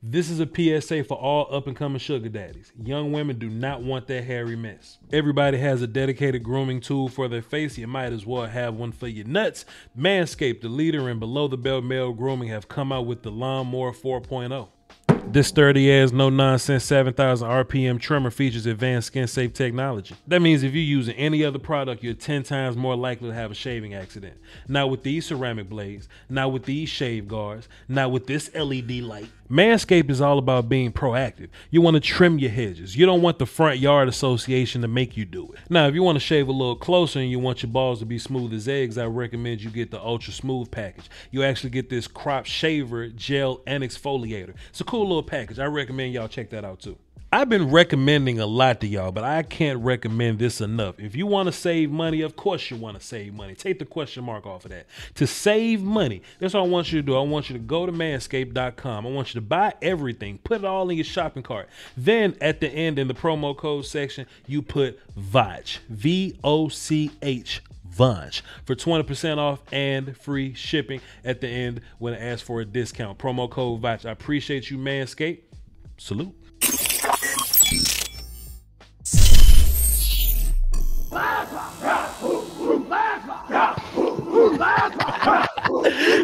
This is a PSA for all up-and-coming sugar daddies. Young women do not want that hairy mess. Everybody has a dedicated grooming tool for their face. You might as well have one for your nuts. Manscaped, the leader in below-the-belt male grooming, have come out with the Lawnmower 4.0. This sturdy-ass, no-nonsense 7,000 RPM trimmer features advanced skin-safe technology. That means if you're using any other product, you're 10 times more likely to have a shaving accident. Not with these ceramic blades, not with these shave guards, not with this LED light. Manscaped is all about being proactive. You want to trim your hedges. You don't want the front yard association to make you do it. Now, if you want to shave a little closer and you want your balls to be smooth as eggs, I recommend you get the Ultra Smooth package. You actually get this crop shaver, gel, and exfoliator. It's a cool little package. I recommend y'all check that out too. I've been recommending a lot to y'all, but I can't recommend this enough. If you want to save money, of course you want to save money. Take the question mark off of that. To save money, that's what I want you to do. I want you to go to manscaped.com. I want you to buy everything, put it all in your shopping cart. Then at the end in the promo code section, you put VOCH, V-O-C-H, Voch, for 20% off and free shipping at the end when it asks for a discount. Promo code VOCH. I appreciate you, Manscaped. Salute.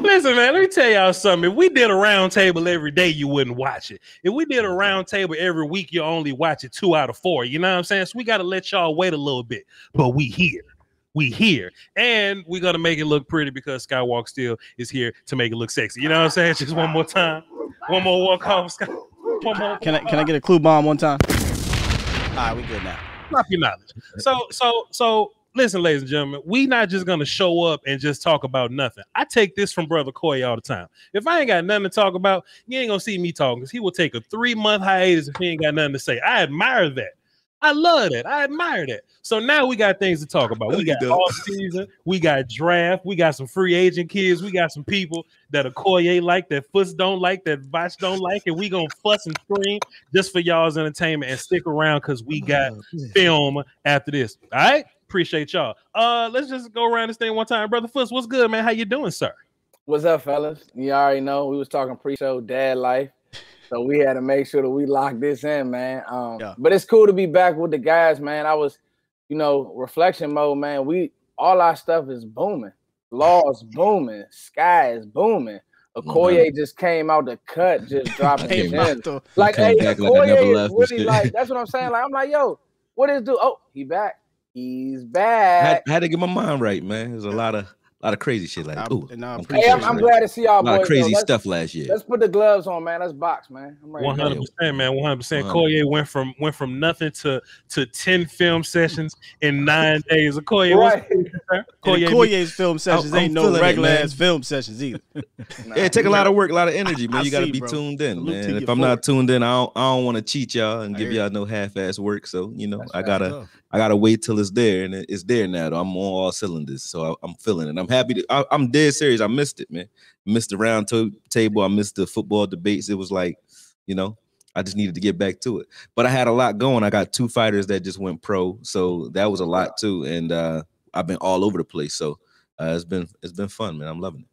Listen, man, let me tell y'all something. If we did a round table every day, you wouldn't watch it. If we did a round table every week, you only watch it 2 out of 4. You know what I'm saying? So we got to let y'all wait a little bit. But we here. We here. And we're going to make it look pretty because Skywalker Steele is here to make it look sexy. You know what I'm saying? Just one more time. One more walk off. One more. Can I get a clue bomb one time? All right, we good now. Drop your knowledge. So listen, ladies and gentlemen, we not just gonna show up and just talk about nothing. I take this from Brother Coy all the time. If I ain't got nothing to talk about, you ain't gonna see me talking because he will take a 3-month hiatus if he ain't got nothing to say. I admire that. I love that. I admire that. So now we got things to talk about. We got off season, we got draft, we got some free agent kids, we got some people that Okoye like, that Foots don't like, that Voch don't like, and we gonna fuss and scream just for y'all's entertainment. And stick around because we got film after this. All right, appreciate y'all. Let's just go around this thing one time. Brother Foots, what's good, man? How you doing, sir? What's up, fellas? You already know we was talking pre-show dad life. So we had to make sure that we lock this in, man. But it's cool to be back with the guys, man. I was, reflection mode, man. All our stuff is booming. Law's booming. Sky is booming. Okoye just came out the cut, just dropping it in. Like, hey, Okoye is really like, that's what I'm saying. Like, I'm like, yo, what is do? Oh, he back. He's back. I had to get my mind right, man. There's a lot of crazy shit like that. I'm glad to see y'all boys. A lot of crazy stuff last year. Let's put the gloves on, man. Let's box, man. I'm ready. 100%, man. 100%. Okoye went from nothing to 10 film sessions in 9 days. Okoye, right. Okoye's film sessions ain't no regular ass film sessions either. Yeah, it take a lot of work, a lot of energy, man. You got to be tuned in, man. If I'm not tuned in, I don't want to cheat y'all and give y'all no half-ass work. So I gotta wait till it's there, and it's there now. Though. I'm on all cylinders, so I'm feeling it. I'm happy. I'm dead serious. I missed it, man. Missed the round table. I missed the football debates. It was like, I just needed to get back to it. But I had a lot going. I got 2 fighters that just went pro, so that was a lot too. And I've been all over the place. So it's been fun, man. I'm loving it.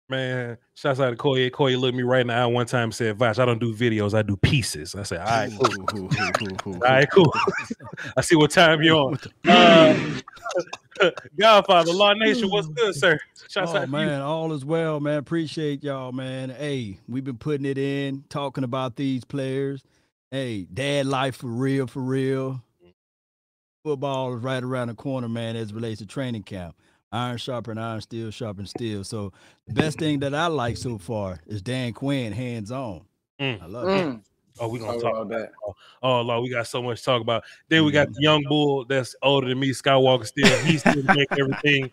Man, shouts out to Koye. Koye looked me right in the eye one time and said, Voch, I don't do videos, I do pieces. I said, all right, cool. All right, cool. I see what time you're on. Godfather, Law Nation, what's good, sir? Shouts out to you. All is well, man. Appreciate y'all, man. Hey, we've been putting it in, talking about these players. Hey, dad life for real, for real. Football is right around the corner, man, as it relates to training camp. Iron sharpen iron, steel sharpen steel. So the best thing that I like so far is Dan Quinn hands-on. I love it. Oh, we're going to talk about that. Oh, Lord, we got so much to talk about. Then we got the young bull that's older than me, Skywalker Steele. He's here to make everything.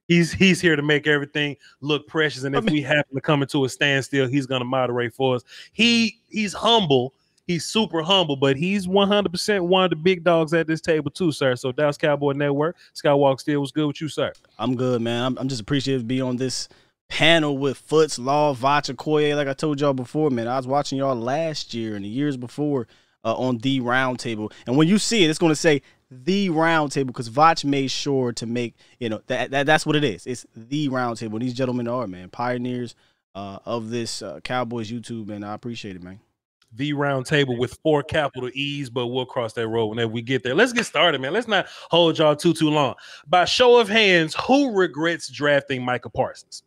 He's here to make everything look precious. And if we happen to come into a standstill, he's going to moderate for us. He's humble. He's super humble, but he's 100% one of the big dogs at this table too, sir. So Dallas Cowboy Network, Skywalker Steele, was good with you, sir? I'm good, man. I'm just appreciative to be on this panel with Foots, Law, Voch, Okoye. Like I told y'all before, man, I was watching y'all last year and the years before on the RoundTable. And when you see it, it's going to say the RoundTable because Voch made sure to make, that's what it is. It's the RoundTable. These gentlemen are, man, pioneers of this Cowboys YouTube, and I appreciate it, man. the RoundTable with 4 capital E's, but we'll cross that road whenever we get there. Let's get started, man. Let's not hold y'all too long. By show of hands, who regrets drafting Micah Parsons?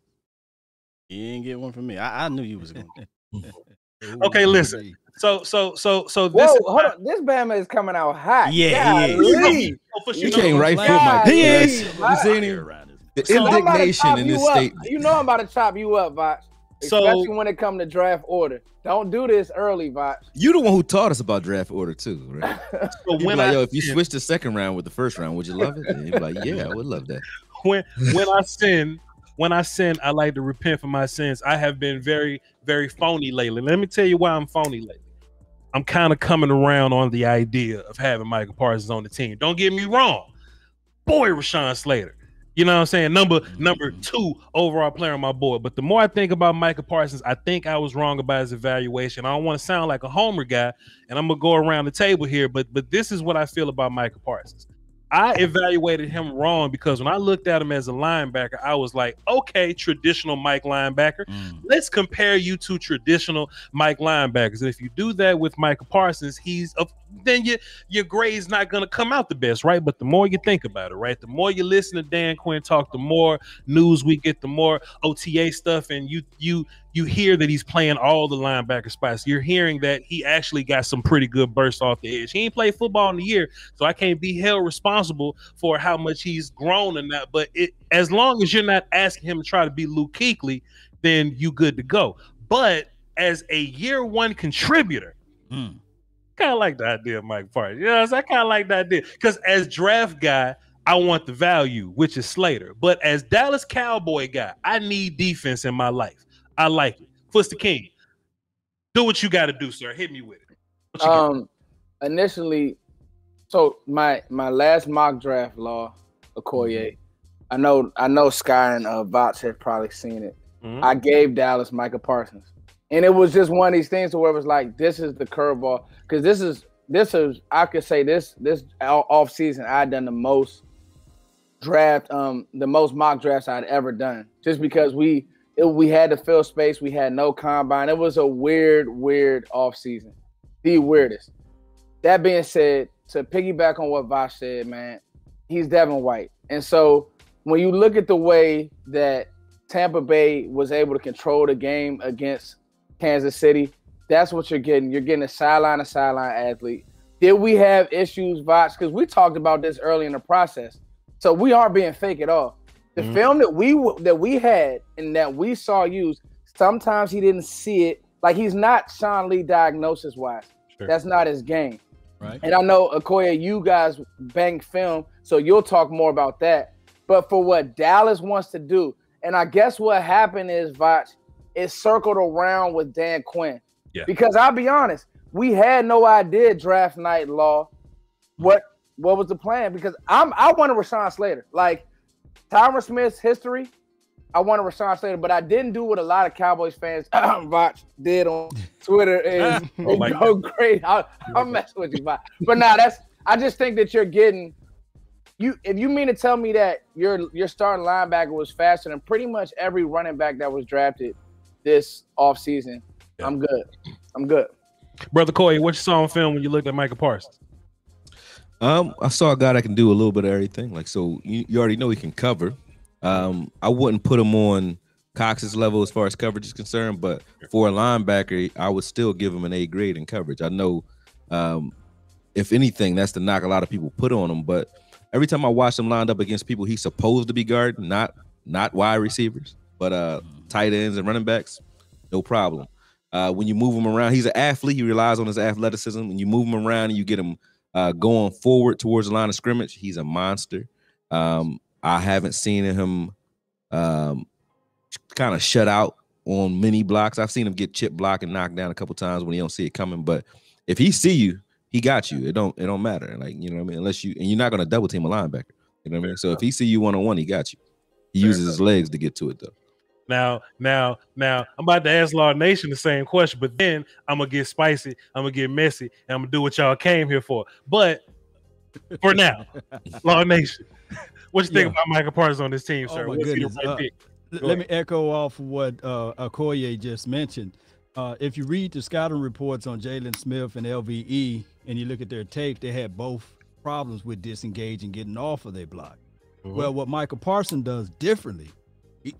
You didn't get one from me. I knew you was going to. Okay, listen. So this. Whoa, hold on. This Bama is coming out hot. Yeah, he is. You can't right foot Mike. He is. You seen him? The indignation in this statement. You know I'm about to chop you up, Voch. Especially when it comes to draft order. Don't do this early, Voch. You the one who taught us about draft order too, right? So when if you switch the second round with the first round, would you love it? And you'd be like, yeah, I would love that. When I sin, I like to repent for my sins. I have been very, very phony lately. Let me tell you why I'm phony lately. I'm kind of coming around on the idea of having Micah Parsons on the team. Don't get me wrong. Boy, Rashawn Slater. You know what I'm saying? Number 2 overall player on my board. But the more I think about Micah Parsons, I think I was wrong about his evaluation. I don't want to sound like a homer guy, and I'm going to go around the table here, but this is what I feel about Micah Parsons. I evaluated him wrong because when I looked at him as a linebacker, I was like, okay, traditional Mike linebacker. Let's compare you to traditional Mike linebackers. And if you do that with Micah Parsons, then your grade's not going to come out the best, right? But the more you think about it, right, the more you listen to Dan Quinn talk, the more news we get, the more OTA stuff, and you hear that he's playing all the linebacker spots. You're hearing that he actually got some pretty good bursts off the edge. He ain't played football in a year, so I can't be held responsible for how much he's grown in that. But as long as you're not asking him to try to be Luke Kuechly, then you good to go. But as a year 1 contributor, kind of like the idea of Mike Parsons. You know, I kind of like the idea because as draft guy, I want the value, which is Slater. But as Dallas Cowboy guy, I need defense in my life. I like it. Foster King, do what you got to do, sir. Hit me with it. Initially, so my last mock draft, Law Okoye, I know Sky and Voch have probably seen it. I gave Dallas Micah Parsons, and it was just one of these things where it was like, this is the curveball, because this is I could say this off season I done the most mock drafts I'd ever done, just because we had to fill space. We had no combine. It was a weird offseason. The weirdest. That being said, to piggyback on what Voch said, man, he's Devin White. And so when you look at the way that Tampa Bay was able to control the game against Kansas City, that's what you're getting. You're getting a sideline athlete. Did we have issues, Voch? Because we talked about this early in the process. So we aren't being fake at all. The film that we had and that we saw used, sometimes he didn't see it. Like, he's not Sean Lee diagnosis-wise. Sure. That's not his game. Right. And I know, Okoye, you guys bang film, so you'll talk more about that. But for what Dallas wants to do, and I guess what happened is, Voch, it circled around with Dan Quinn. Yeah. Because I'll be honest, we had no idea draft night, Law, what was the plan. Because I wanted Rashawn Slater. Like, Tyron Smith's history, I wanted Rashawn Slater, but I didn't do what a lot of Cowboys fans Voch did on Twitter and go great. I'll mess with you, Voch. But I just think that you're getting if you mean to tell me that your starting linebacker was faster than pretty much every running back that was drafted this offseason, yeah. I'm good. Brother Koye, what you saw on film when you looked at Micah Parsons? I saw a guy that can do a little bit of everything. Like, so you already know he can cover. I wouldn't put him on Cox's level as far as coverage is concerned, but for a linebacker, I would still give him an A grade in coverage. I know, if anything, that's the knock a lot of people put on him. But every time I watch him lined up against people he's supposed to be guarding, not wide receivers, but tight ends and running backs, no problem. When you move him around, he's an athlete. He relies on his athleticism. When you move him around and you get him going forward towards the line of scrimmage, he's a monster. I haven't seen him kind of shut out on many blocks. I've seen him get chip blocked and knocked down a couple times when he don't see it coming. But if he see you, he got you. It don't matter. Like, you know what I mean? Unless you're not going to double team a linebacker. You know what I mean? So if he see you one-on-one, he got you. He uses his legs to get to it, though. Now, I'm about to ask Law Nation the same question, but then I'm going to get spicy, I'm going to get messy, and I'm going to do what y'all came here for. But for now, Law Nation, what you think about Micah Parsons on this team, sir? Oh, my goodness. Let me echo off of what Okoye just mentioned. if you read the scouting reports on Jalen Smith and LVE and you look at their tape, they had both problems with disengaging, getting off of their block. Well, what Michael Parsons does differently,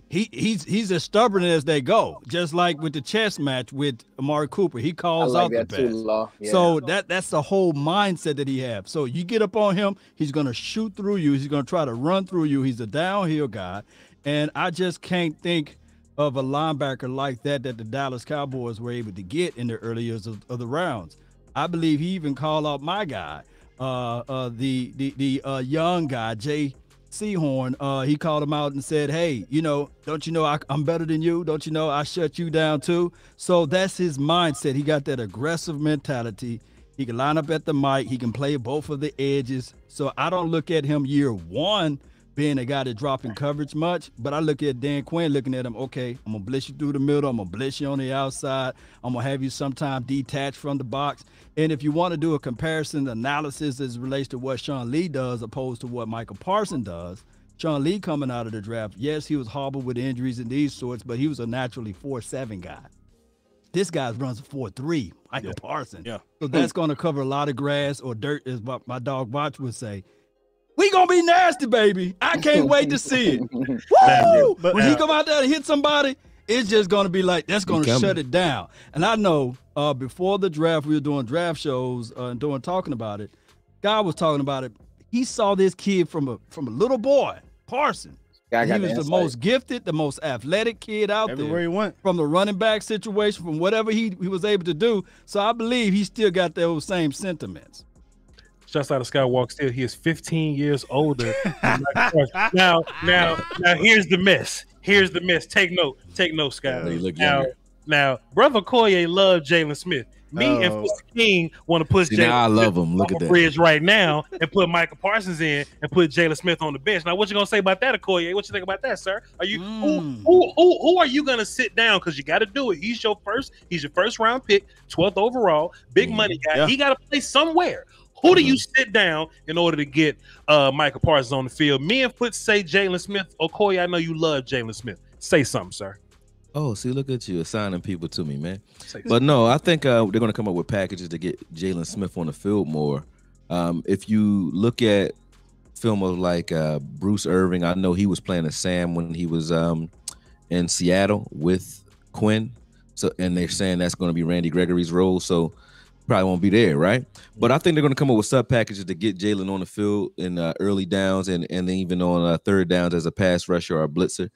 he's as stubborn as they go. Just like with the chess match with Amari Cooper, he calls out the pass. Yeah. So that's the whole mindset that he has. So you get up on him, he's going to shoot through you. He's going to try to run through you. He's a downhill guy. And I just can't think of a linebacker like that the Dallas Cowboys were able to get in the early years of the rounds. I believe he even called out my guy, the young guy, Jay Seahorn. He called him out and said, hey, don't you know I'm better than you? Don't you know I shut you down too? So that's his mindset. He got that aggressive mentality. He can line up at the mic. He can play both of the edges. So I don't look at him year one being a guy that dropping coverage much, but I look at Dan Quinn looking at him, okay, I'm going to blitz you through the middle. I'm going to blitz you on the outside. I'm going to have you sometime detached from the box. And if you want to do a comparison analysis as it relates to what Sean Lee does opposed to what Michael Parsons does, Sean Lee coming out of the draft, yes, he was hobbled with injuries and these sorts, but he was a naturally 4.7 guy. This guy runs a 4.3, Michael Parsons. Yeah. So that's going to cover a lot of grass or dirt, as my dog Voch would say. We gonna be nasty, baby. I can't wait to see it. Woo! But when he come out there and hit somebody, it's just gonna be like, that's gonna shut it down. And I know before the draft, we were doing draft shows and talking about it. Guy was talking about it. He saw this kid from a little boy, Parsons. He was the most gifted, the most athletic kid out there. Everywhere he went. From the running back situation, from whatever he was able to do. So I believe he still got those same sentiments. Just out of Skywalker, still he is 15 years older. now, here's the mess. Here's the mess. Take note, Sky. Now, brother Koye loved Jalen Smith. Me and Foot King want to push Jalen Smith on the bridge right now and put Michael Parsons in and put Jalen Smith on the bench. Now, what you gonna say about that, Koye? What you think about that, sir? Are you who are you gonna sit down? Because you got to do it. He's your first round pick, 12th overall, big money guy. Yeah. He got to play somewhere. Who do you sit down in order to get Michael Parsons on the field? Me and Foot say Jalen Smith. Okoye, I know you love Jalen Smith. Say something, sir. Oh, see, look at you assigning people to me, man. But no, I think they're going to come up with packages to get Jalen Smith on the field more. If you look at film of like Bruce Irving, I know he was playing as Sam when he was in Seattle with Quinn. So, and they're saying that's going to be Randy Gregory's role. So probably won't be there, right? But I think they're going to come up with sub packages to get Jalen on the field in early downs and then even on third downs as a pass rusher or a blitzer.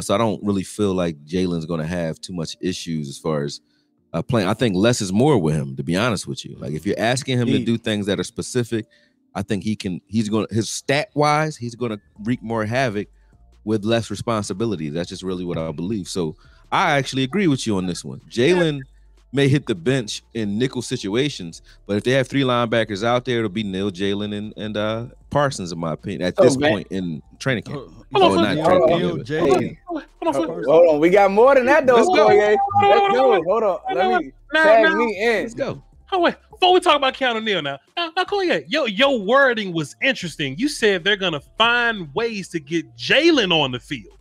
So I don't really feel like Jalen's going to have too much issues as far as playing. I think less is more with him, to be honest with you. Like if you're asking him to do things that are specific, I think his stat wise, he's going to wreak more havoc with less responsibility. That's just really what I believe. So I actually agree with you on this one. Jalen may hit the bench in nickel situations, but if they have three linebackers out there, it'll be Neil, Jalen, and Parsons, in my opinion, at this point in training camp. Hold on, we got more than that though. Let's go. Hold on. Let me tag me in. Let's go. Oh wait, before we talk about Keanu Neal now, Koye, your wording was interesting. You said they're gonna find ways to get Jalen on the field.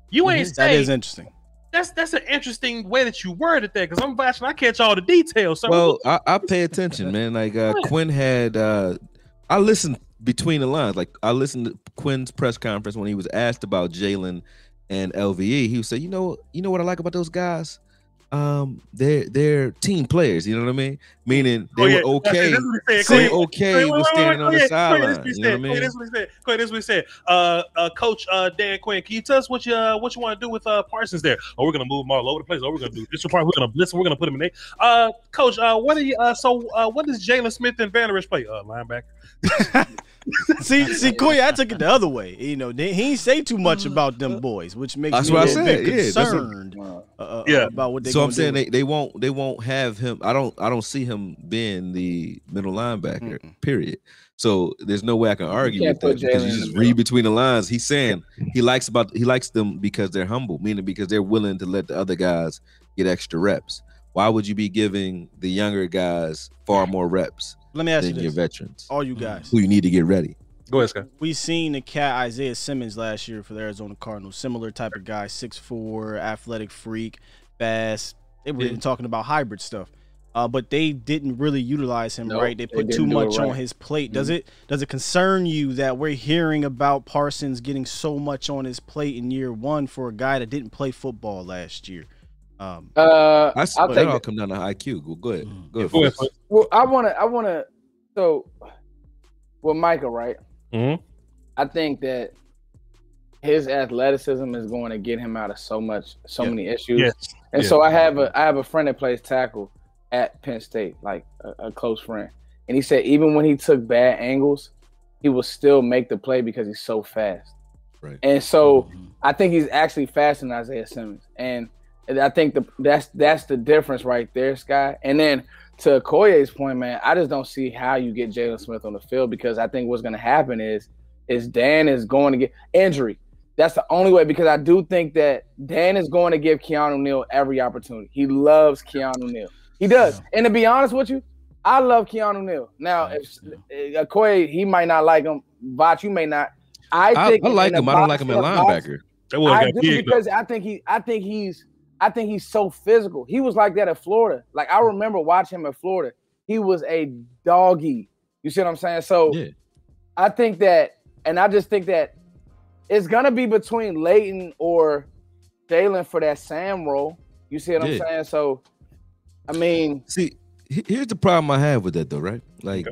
You ain't saying that is interesting. That's an interesting way that you worded that, because I'm watching. I catch all the details. So well, I pay attention, man. Like Quinn had, I listened between the lines. Like I listened to Quinn's press conference when he was asked about Jalen and LVE. He would say, you know what I like about those guys? They're team players. You know what I mean? Meaning they were okay. They were okay with standing on the sideline. You know what I mean? This is what he said. Coach Dan Quinn, can you tell us what you want to do with Parsons there? Oh, we're gonna move him all over the place. Oh, we're gonna do this part. We're gonna blitz. We're gonna put him in there. Coach, what are you? What does Jalen Smith and Van Der Esch play? Linebacker. see, Koye, I took it the other way. You know, he ain't say too much about them boys, which makes me a bit concerned about what they. So I'm saying they won't have him. I don't see him being the middle linebacker. Period. So there's no way I can argue with that because you just read between the lines. He's saying he likes them because they're humble, meaning because they're willing to let the other guys get extra reps. Why would you be giving the younger guys far more reps? Let me ask you this. Your veterans, all you guys who you need to get ready. Go ahead, Scott. We seen the cat Isaiah Simmons last year for the Arizona Cardinals. Similar type of guy, 6'4", athletic freak, fast, They were even talking about hybrid stuff. But they didn't really utilize him right. They put too much on his plate. Does it concern you that we're hearing about Parsons getting so much on his plate in year one for a guy that didn't play football last year? I'll take that all come down to IQ. Go ahead. Go ahead. Well, I wanna. So, with Micah, right? Mm-hmm. I think that his athleticism is going to get him out of so many issues. Yes. And so I have a friend that plays tackle at Penn State, like a close friend. And he said even when he took bad angles, he will still make the play because he's so fast. Right. And so I think he's actually faster than Isaiah Simmons. And I think that's the difference right there, Sky. And then to Okoye's point, man, I just don't see how you get Jalen Smith on the field, because I think what's going to happen is Dan is going to get injury. That's the only way, because I do think that Dan is going to give Keanu Neal every opportunity. He loves Keanu Neal. He does. Yeah. And to be honest with you, I love Keanu Neal. Now, if Okoye, he might not like him. Voch, you may not. I like him. I don't like him at linebacker. I do, because I think he's so physical. He was like that at Florida. Like, I remember watching him at Florida. He was a doggy. You see what I'm saying? So I think that, and I just think that it's gonna be between Leighton or Jalen for that Sam role. You see what I'm saying? So, I mean, see, here's the problem I have with that, though, right? Like,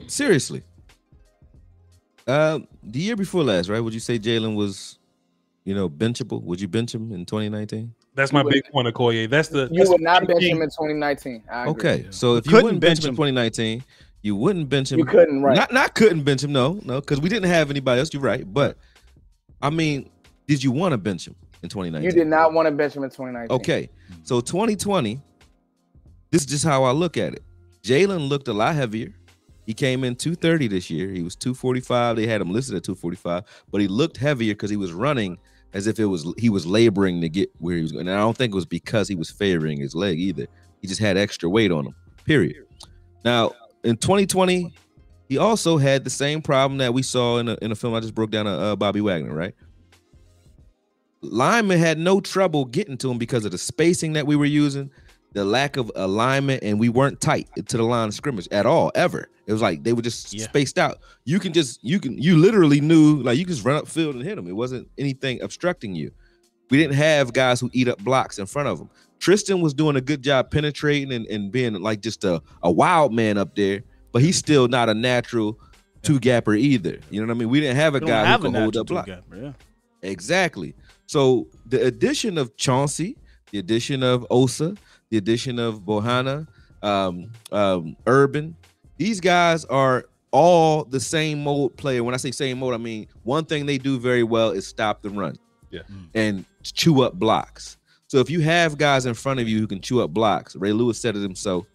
seriously, the year before last, right? Would you say Jalen was, benchable? Would you bench him in 2019? That's my big point, Okoye. You would not bench him in 2019. Okay, so if you wouldn't bench him in 2019, you wouldn't bench him. You couldn't, right? Not couldn't bench him. No, because we didn't have anybody else. You're right, but I mean, did you want to bench him in 2019? You did not want to bench him in 2019. Okay, so 2020. This is just how I look at it. Jalen looked a lot heavier. He came in 230 this year. He was 245. They had him listed at 245, but he looked heavier because he was running as if he was laboring to get where he was going. And I don't think it was because he was favoring his leg either. He just had extra weight on him, period. Now, in 2020, he also had the same problem that we saw in a film I just broke down, Bobby Wagner, right? Linemen had no trouble getting to him because of the spacing that we were using, the lack of alignment, and we weren't tight to the line of scrimmage at all, ever. It was like they were just spaced out. You literally knew, like, you could just run up field and hit them. It wasn't anything obstructing you. We didn't have guys who eat up blocks in front of them. Tristan was doing a good job penetrating and being like just a wild man up there, but he's still not a natural two-gapper either. You know what I mean? We didn't have a guy who could hold up block. Exactly. So the addition of Chauncey, the addition of Osa, the addition of Bohanna, Urban, these guys are all the same mode player. When I say same mode, I mean one thing they do very well is stop the run and chew up blocks. So if you have guys in front of you who can chew up blocks, Ray Lewis said it himself,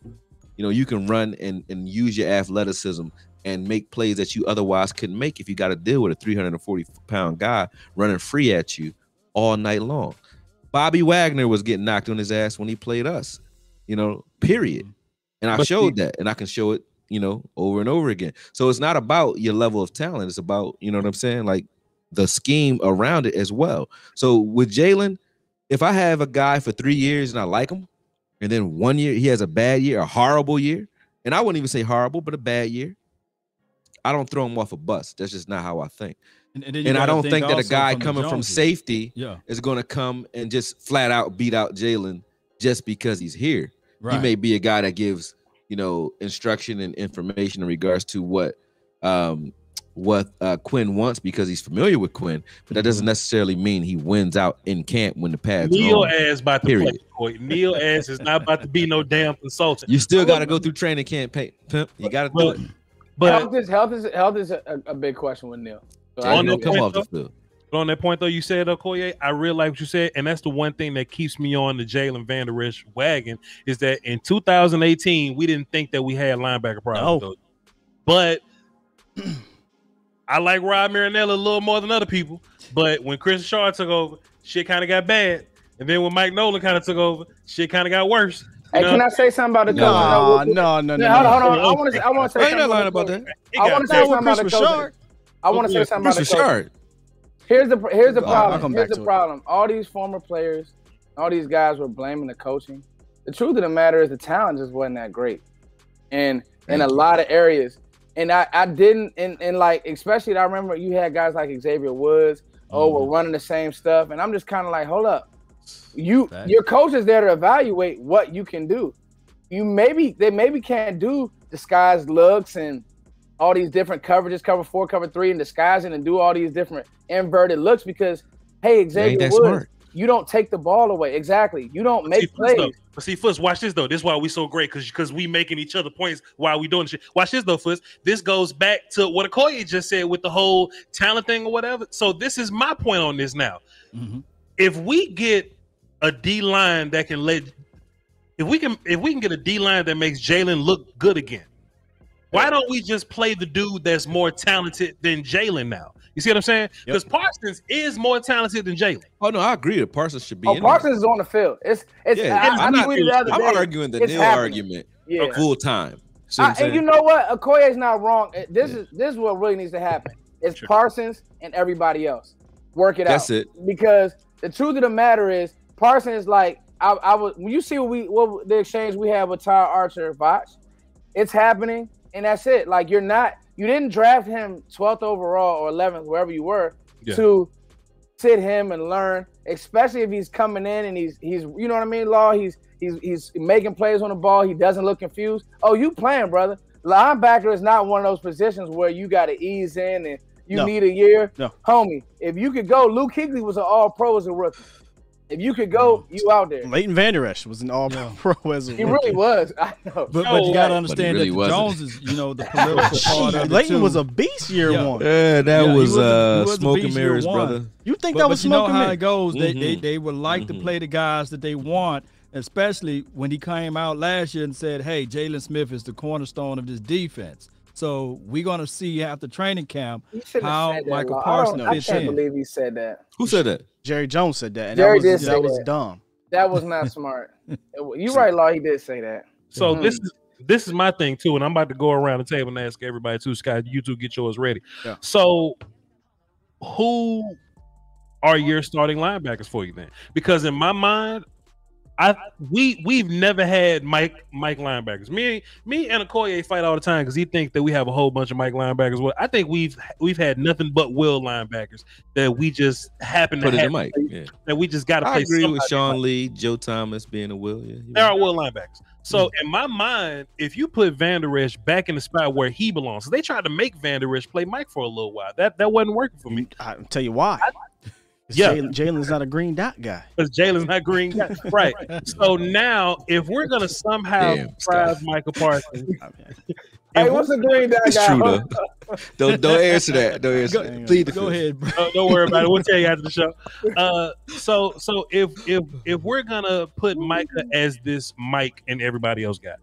you can run and use your athleticism and make plays that you otherwise couldn't make if you got to deal with a 340-pound guy running free at you all night long. Bobby Wagner was getting knocked on his ass when he played us, period. And I showed that, and I can show it, over and over again. So it's not about your level of talent. It's about, you know what I'm saying? Like the scheme around it as well. So with Jalen, if I have a guy for 3 years and I like him, and then 1 year he has a bad year, a horrible year, and I wouldn't even say horrible, but a bad year, I don't throw him off a bus. That's just not how I think. And I don't think that a guy coming from safety is going to come and just flat out beat out Jalen just because he's here. Right. He may be a guy that gives, instruction and information in regards to what Quinn wants because he's familiar with Quinn, but that doesn't necessarily mean he wins out in camp when the pads. Neil ass about to play. Neil ass is not about to be no damn consultant. You still got to go through training camp, pimp. You got to do it. But health is a big question with Neil. So on that point, though, you said, Okoye, I really like what you said, and that's the one thing that keeps me on the Jalen Van Der Esch wagon is that in 2018 we didn't think that we had linebacker problems, but I like Rob Marinelli a little more than other people. But when Chris Shaw took over, shit kind of got bad, and then when Mike Nolan kind of took over, shit kind of got worse. Hey, can I say something about the coach? No. Hold on. I want to say something about that. I want to say something about the coach. I want to say something about the coach. Here's the problem. Here's the problem. All these former players All these guys were blaming the coaching. The truth of the matter is the talent just wasn't that great. And in a lot of areas. And I didn't, and like, especially I remember you had guys like Xavier Woods, we're running the same stuff. And I'm just kind of like, hold up. Your coach is there to evaluate what you can do. They maybe can't do disguised looks and all these different coverages, cover 4, cover 3, and disguising and do all these different inverted looks because, hey, Xavier Woods, smart. You don't take the ball away. Exactly. You don't make plays. But see, Foots, watch this, though. This is why we so great, because we making each other points while we doing shit. Watch this, though, Foots. This goes back to what Okoye just said with the whole talent thing or whatever. So this is my point on this now. Mm-hmm. If we get a D-line that can if we can get a D-line that makes Jalen look good again, why don't we just play the dude that's more talented than Jalen now? You see what I'm saying? Because Parsons is more talented than Jalen. Oh no, I agree that Parsons should be. Parsons is on the field. I'm arguing the Neil argument full time. And you know what? Okoye is not wrong. This is what really needs to happen. It's Parsons and everybody else. Work it out. That's it. Because the truth of the matter is, Parsons, like I was when you see what the exchange we had with Tyler Archer, Voch, it's happening, and that's it. Like you didn't draft him 12th overall or 11th, wherever you were, to sit him and learn, especially if he's coming in and he's you know what I mean, Law. He's making plays on the ball. He doesn't look confused. Oh, you playing, brother. Linebacker is not one of those positions where you got to ease in and you need a year. No. Homie, if you could go, Luke Kuechly was an all-pro as a rookie. If you could go, you out there. Leighton Vander Esch was an all-pro as a rookie. He really was. I know. But you got to understand that Jones is, the political part of it, Leighton was a beast year one. Yeah, that was smoke and mirrors, brother. You think that was smoke and mirrors? You know how it goes. They would like to play the guys that they want, especially when he came out last year and said, hey, Jalen Smith is the cornerstone of this defense. So we're going to see after training camp how Michael Parsons fits in. I can't believe he said that. Who said that? Jerry Jones said that. And that was dumb. That was not smart. You're right, Law. He did say that. So this is my thing too, and I'm about to go around the table and ask everybody too. Scott, you two get yours ready. Yeah. So, who are your starting linebackers for you then? Because in my mind, we've never had Mike linebackers. Me and Okoye fight all the time because he thinks that we have a whole bunch of Mike linebackers. Well, I think we've had nothing but Will linebackers that we just happen to have. Mike. Yeah. That we just got to play. I agree with Sean Lee, Joe Thomas being a Will. Yeah, there are Will linebackers. So in my mind, if you put Vander Esch back in the spot where he belongs, so they tried to make Vander Esch play Mike for a little while. That wasn't working for me. I'll tell you why. Jalen's not a green dot guy. Because Jalen's not green guy. Right. So now, if we're going to somehow surprise Michael Parsons. Hey, what's a green dot guy? True, though. Don't answer that. Don't answer that. Please go ahead, bro. Don't worry about it. We'll tell you after the show. So if we're going to put Micah as this Mike and everybody else got,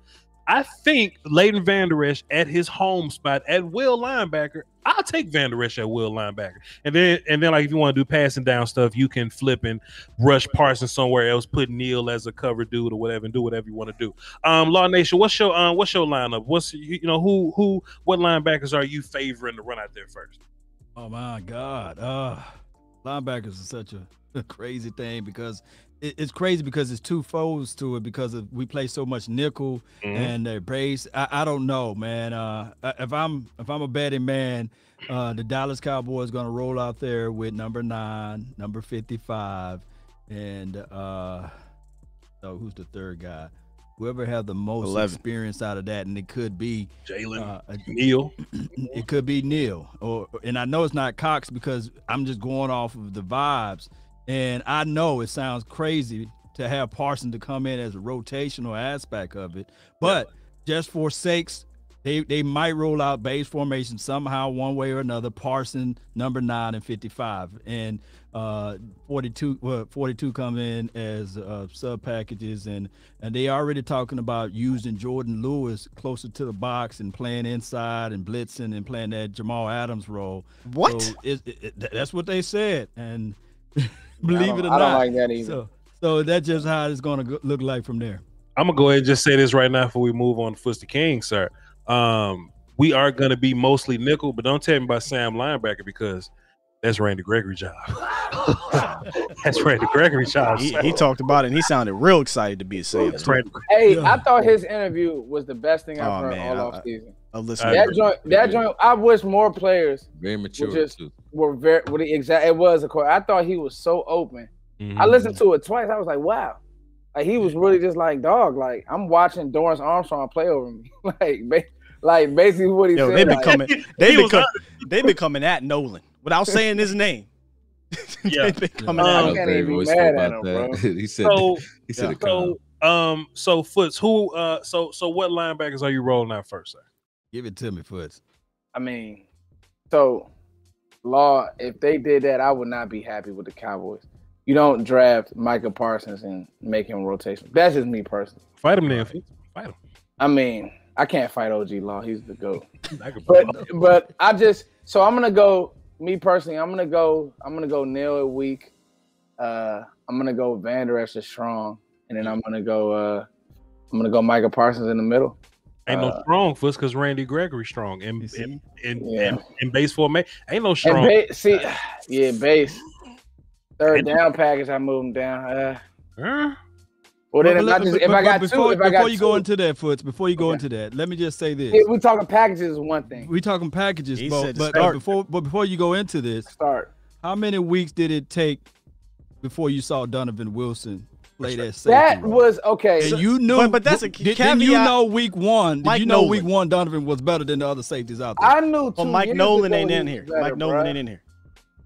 I think Leighton Vander Esch at his home spot at Will linebacker, I'll take Vander Esch at Will linebacker. And then like if you want to do passing down stuff, you can flip and rush Parsons somewhere else, put Neil as a cover dude or whatever, and do whatever you want to do. Law Nation, what's your lineup? What linebackers are you favoring to run out there first? Oh my God. Linebackers is such a crazy thing because it's crazy because it's two folds to it because we play so much nickel and their base. I don't know, man. If I'm a betting man, the Dallas Cowboys going to roll out there with number 9, number 55, and so who's the third guy? Whoever have the most 11. Experience out of that, and it could be Jalen, Neil. It could be Neil, and I know it's not Cox because I'm just going off of the vibes. And I know it sounds crazy to have Parsons to come in as a rotational aspect of it, but just for sakes, they might roll out base formation somehow, one way or another. Parsons number 9 and 55, and 42 come in as sub packages, and they already talking about using Jordan Lewis closer to the box and playing inside and blitzing and playing that Jamal Adams role. What? So that's what they said, and. Believe it or not, I don't like that either. So that's just how it's going to look like from there. I'm gonna go ahead and just say this right now before we move on to Footsie King, sir. We are gonna be mostly nickel, but don't tell me about Sam linebacker because That's Randy Gregory's job. That's Randy Gregory's job. He talked about it, and he sounded real excited to be a safety. Hey, I thought his interview was the best thing I've heard all off season. That joint. I wish more players very mature were very exact. It was I thought he was so open. I listened to it twice. I was like, wow. Like he was really just like, dog. Like I'm watching Dorrance Armstrong play over me. like basically what he said. They been coming at Nolan without saying his name. Yeah, they been coming at him. Can't even be mad at him, bro. He said. So Foots, who? So what linebackers are you rolling out first, sir? Give it to me, Foots. I mean, so Law, if they did that, I would not be happy with the Cowboys. You don't draft Micah Parsons and make him rotation. That's just me personally. Fight him then. Fight him. I mean, I can't fight OG Law. He's the GOAT. but I'm gonna go. Me personally, I'm gonna go Neil at weak. I'm gonna go Vander Esch at strong, and then I'm gonna go Micah Parsons in the middle. Ain't no strong Foots because Randy Gregory strong in base formation. Ain't no strong. Base. Third down package, I move him down. Well, then before you go into that, Foots, let me just say this. We talking packages is one thing. We talking packages, but before you go into this, how many weeks did it take before you saw Donovan Wilson play that safety? That was okay. And you knew, but that's a caveat. Didn't you know week one? Mike did you know Nolan. week one Donovan was better than the other safeties out there? I knew. Mike Nolan ain't in here. Mike Nolan ain't in here.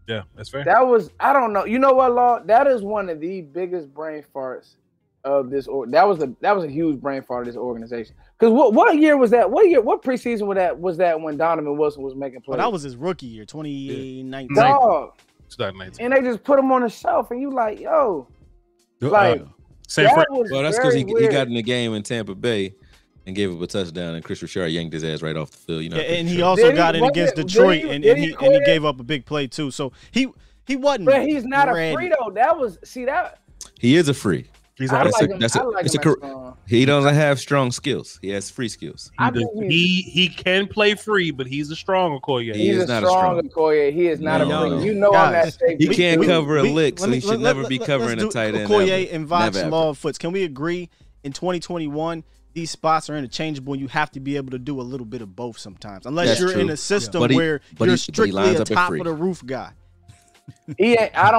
Yeah, that's fair. That was, I don't know. You know what, Law? That is one of the biggest brain farts of this. That was a huge brain fart of this organization. Because what year was that? What preseason was that when Donovan Wilson was making plays? Well, that was his rookie year, 2019. Dog. 2019. And they just put him on the shelf, and you like, yo, like well, that's because he got in the game in Tampa Bay and gave up a touchdown, and Chris Richard yanked his ass right off the field. You know, and he also got in against Detroit, and he gave up a big play too. So he wasn't. But he's not a free though. He is a free. He doesn't have strong skills. He has free skills. He can play free, but he's a strong Okoye. He is not a strong Okoye. He is not a free. You know, on that stage, he can't cover a lick, so he should never be covering a tight end. Okoye and Voch, Law, Foots. Can we agree in 2021? These spots are interchangeable, and you have to be able to do a little bit of both sometimes. Unless you're in a system where you're strictly a top of the roof guy. He ain't. I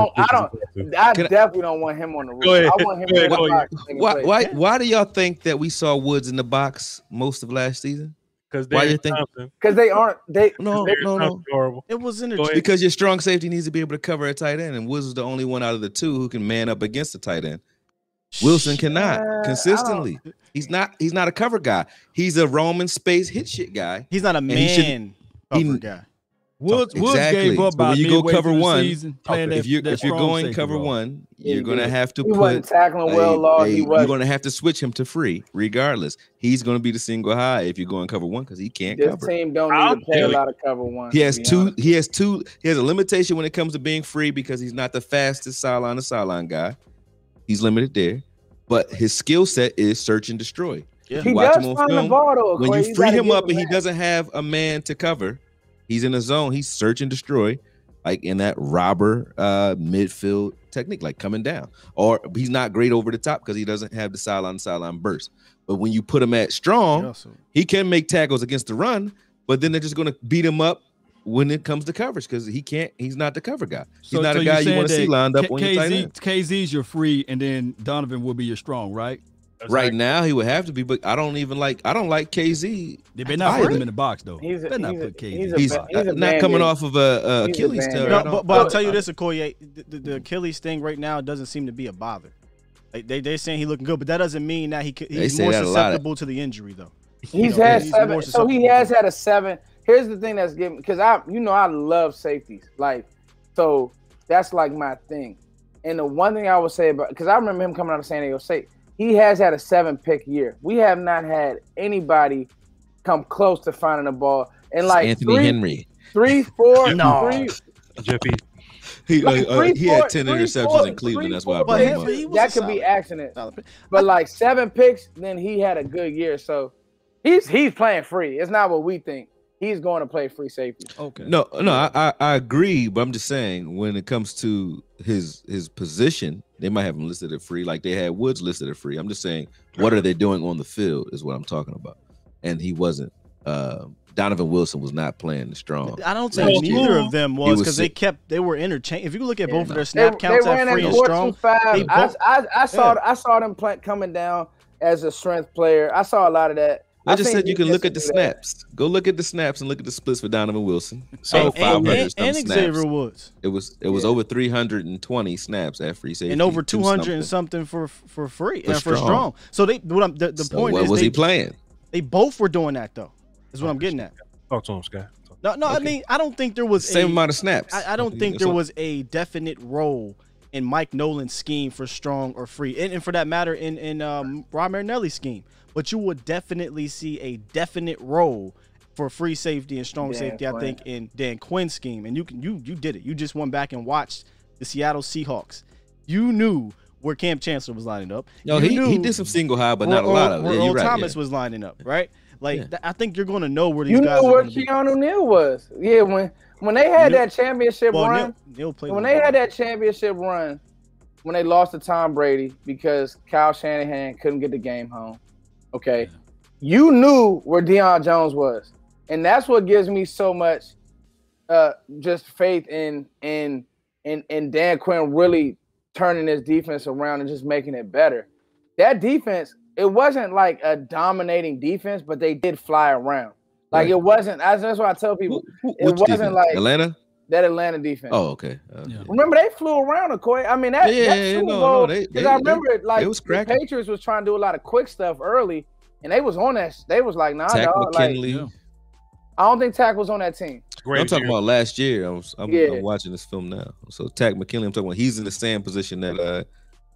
definitely don't want him on the roof. I want him in the box. Why do y'all think that we saw Woods in the box most of last season? Because they aren't. No. Horrible. It was interchangeable. Because your strong safety needs to be able to cover a tight end, and Woods is the only one out of the two who can man up against the tight end. Wilson cannot consistently. He's not a cover guy. He's a Roman space hit shit guy. He's not a man cover guy. Woods gave up by when you go cover one. If you're going cover one, you're going to have to he wasn't tackling well, Law. You're going to have to switch him to free, regardless. He's going to be the single high if you're going cover one because he can't cover. This team don't need to play a lot of cover one. He has a limitation when it comes to being free because he's not the fastest sideline to sideline guy. He's limited there, but his skill set is search and destroy. Yeah. He does find the ball though. When you free him up and he doesn't have a man to cover, he's in a zone. He's search and destroy, like in that robber midfield technique, like coming down. Or he's not great over the top because he doesn't have the sideline burst. But when you put him at strong, he can make tackles against the run. But then they're just going to beat him up when it comes to coverage because he's not the cover guy. He's not a guy you want to see lined up on your tight end. KZ's your free, and then Donovan will be your strong, right? Right now, he would have to be, but I don't like KZ. They better not put him in the box though. Better not put KZ. He's not coming off of a Achilles tear. But I'll tell you this, Okoye, the Achilles thing right now doesn't seem to be a bother. Like they're saying he's looking good, but that doesn't mean that he's more susceptible to the injury though. He's had 7, so he has had a 7. Here's the thing that's getting, because I love safeties. Like, so that's like my thing. And the one thing I would say about, because I remember him coming out of San Diego State, he has had a 7-pick year. We have not had anybody come close to finding the ball. And like Anthony Henry. 3, 4, no. 3. Jeffy. He had 10 interceptions in Cleveland. That's why I brought him up. That could be accident. But like 7 picks, then he had a good year. So he's playing free. It's not what we think. he's going to play free safety. Okay. No, I agree, but I'm just saying when it comes to his position, they might have him listed at free, like they had Woods listed at free. I'm just saying, what are they doing on the field is what I'm talking about. And he wasn't. Donovan Wilson was not playing strong. I don't think neither of them was because they were interchangeable. If you look at both of their snap counts at free and strong, I saw them coming down as a strength player. I saw a lot of that. I just said you can look at the snaps. Go look at the snaps and look at the splits for Donovan Wilson. So 500 and Xavier Woods. It was over 320 snaps at free safety and over 200 and something for free for strong. So the point is, what was he playing? They both were doing that though. Is what I'm getting at. Talk to him, Sky. No. Okay. I mean, I don't think there was same amount of snaps. I don't think there was a definite role in Mike Nolan's scheme for strong or free, and for that matter, in Rob Marinelli's scheme. But you would definitely see a definite role for free safety and strong safety, I think, in Dan Quinn's scheme. And you did it. You just went back and watched the Seattle Seahawks. You knew where Cam Chancellor was lining up. No, he did some single high, but not a lot of it. Where Earl Thomas was lining up, right? Like I think you're going to know where these guys. You knew where Keanu Neal was. Yeah, when they had that championship run. When they had that championship run, when they lost to Tom Brady because Kyle Shanahan couldn't get the game home. Okay, you knew where Deion Jones was, and that's what gives me so much, just faith in Dan Quinn really turning his defense around and just making it better. That defense, it wasn't like a dominating defense, but they did fly around. Like it wasn't. That's why I tell people it wasn't defense? Like Atlanta. That Atlanta defense. Oh, okay. Remember they flew around, Okoye. I mean that Super Bowl. Because I remember the Patriots was trying to do a lot of quick stuff early, and they was on that. They was like, nah, dog. Like, I don't think Tack was on that team. I'm talking about last year. I'm watching this film now. So Tack McKinley, I'm talking about. He's in the same position that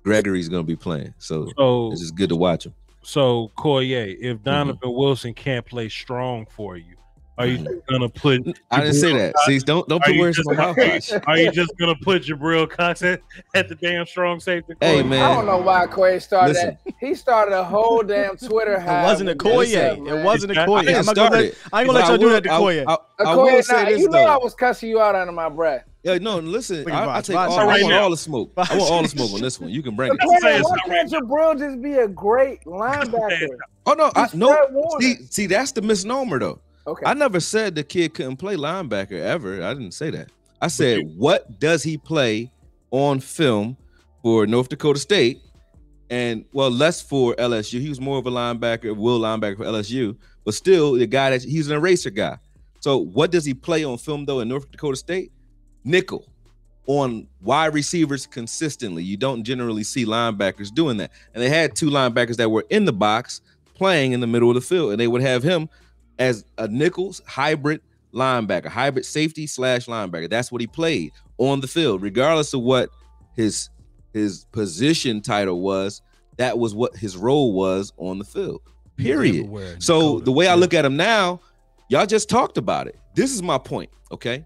Gregory's going to be playing. So it's just good to watch him. So Koye, if Donovan Wilson can't play strong for you, are you gonna put? I didn't say that. See, don't put words in my mouth. Are you just gonna put Jabril Cox at the damn strong safety? Hey man, I don't know why Koye started that. He started a whole damn Twitter hive. It wasn't a Koye. It wasn't a Koye. I ain't gonna let y'all do that to Koye. I was cussing you out under my breath. Yeah, no, listen. I want all the smoke. I want all the smoke on this one. You can bring it. Why can't Jabril just be a great linebacker? Oh no, see, that's the misnomer though. Okay. I never said the kid couldn't play linebacker ever. I didn't say that. I said, what does he play on film for North Dakota State? And less for LSU. He was more of a linebacker, linebacker for LSU, but still the guy he's an eraser guy. So what does he play on film though in North Dakota State? Nickel on wide receivers consistently. You don't generally see linebackers doing that. And they had two linebackers that were in the box playing in the middle of the field, and they would have him as a nickels hybrid linebacker, hybrid safety / linebacker. That's what he played on the field, regardless of what his position title was. That was what his role was on the field. Period. So the way I look at him now, y'all just talked about it. This is my point. Okay.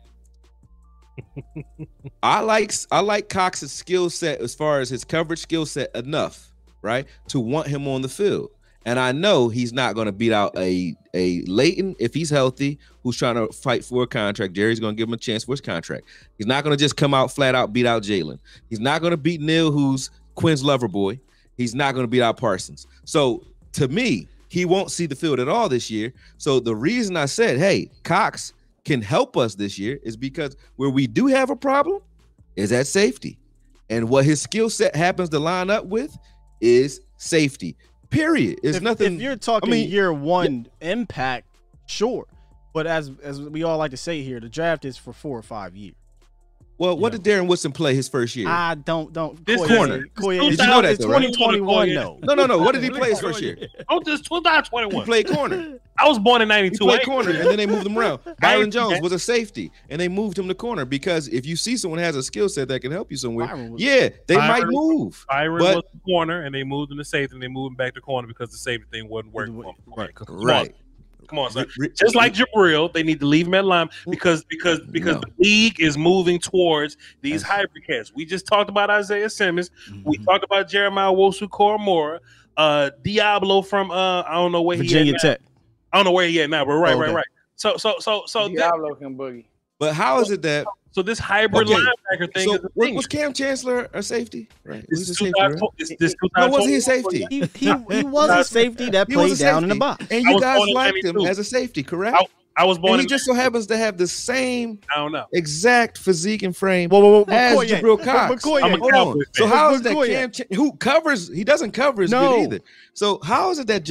I like Cox's skill set as far as his coverage skill set enough, right, to want him on the field. And I know he's not going to beat out a Leighton if he's healthy, who's trying to fight for a contract. Jerry's going to give him a chance for his contract. He's not going to just come out flat out beat out Jalen. He's not going to beat Neal, who's Quinn's lover boy. He's not going to beat out Parsons. So to me, he won't see the field at all this year. So the reason I said, hey, Cox can help us this year is because where we do have a problem is at safety. And what his skill set happens to line up with is safety. Period. It's nothing. If you're talking year one impact, sure. But as we all like to say here, the draft is for 4 or 5 years. Well, what did Darren Woodson play his first year? I don't. This corner. Did you know that? 2021. No. What did he play his first year? Oh, this 2021. He played corner. I was born in 92. He played corner, and then they moved him around. Byron Jones was a safety, and they moved him to corner because if you see someone has a skill set that can help you somewhere, they might move. Byron was the corner, and they moved him to safety, and they moved him back to corner because the safety thing wasn't working. Right. Come on, son. Just like Jabril, they need to leave him at line because the league is moving towards these hybrid cats. We just talked about Isaiah Simmons. Mm-hmm. We talked about Jeremiah Wosu-Koromora, Diablo from I don't know where Virginia he at Tech. I don't know where he at now, but right. Diablo can boogie. But how is it that? So this hybrid linebacker thing is a thing. Was Cam Chancellor a safety? Right. This Was a safety, right? No, was he a safety? He was a safety that played down in the box. And you guys liked him as a safety, correct? I was born. And he just so happens to have the same exact physique and frame as Jabril Cox. I'm a Cowboys fan. So how is that who covers? He doesn't cover as good either. So how is it that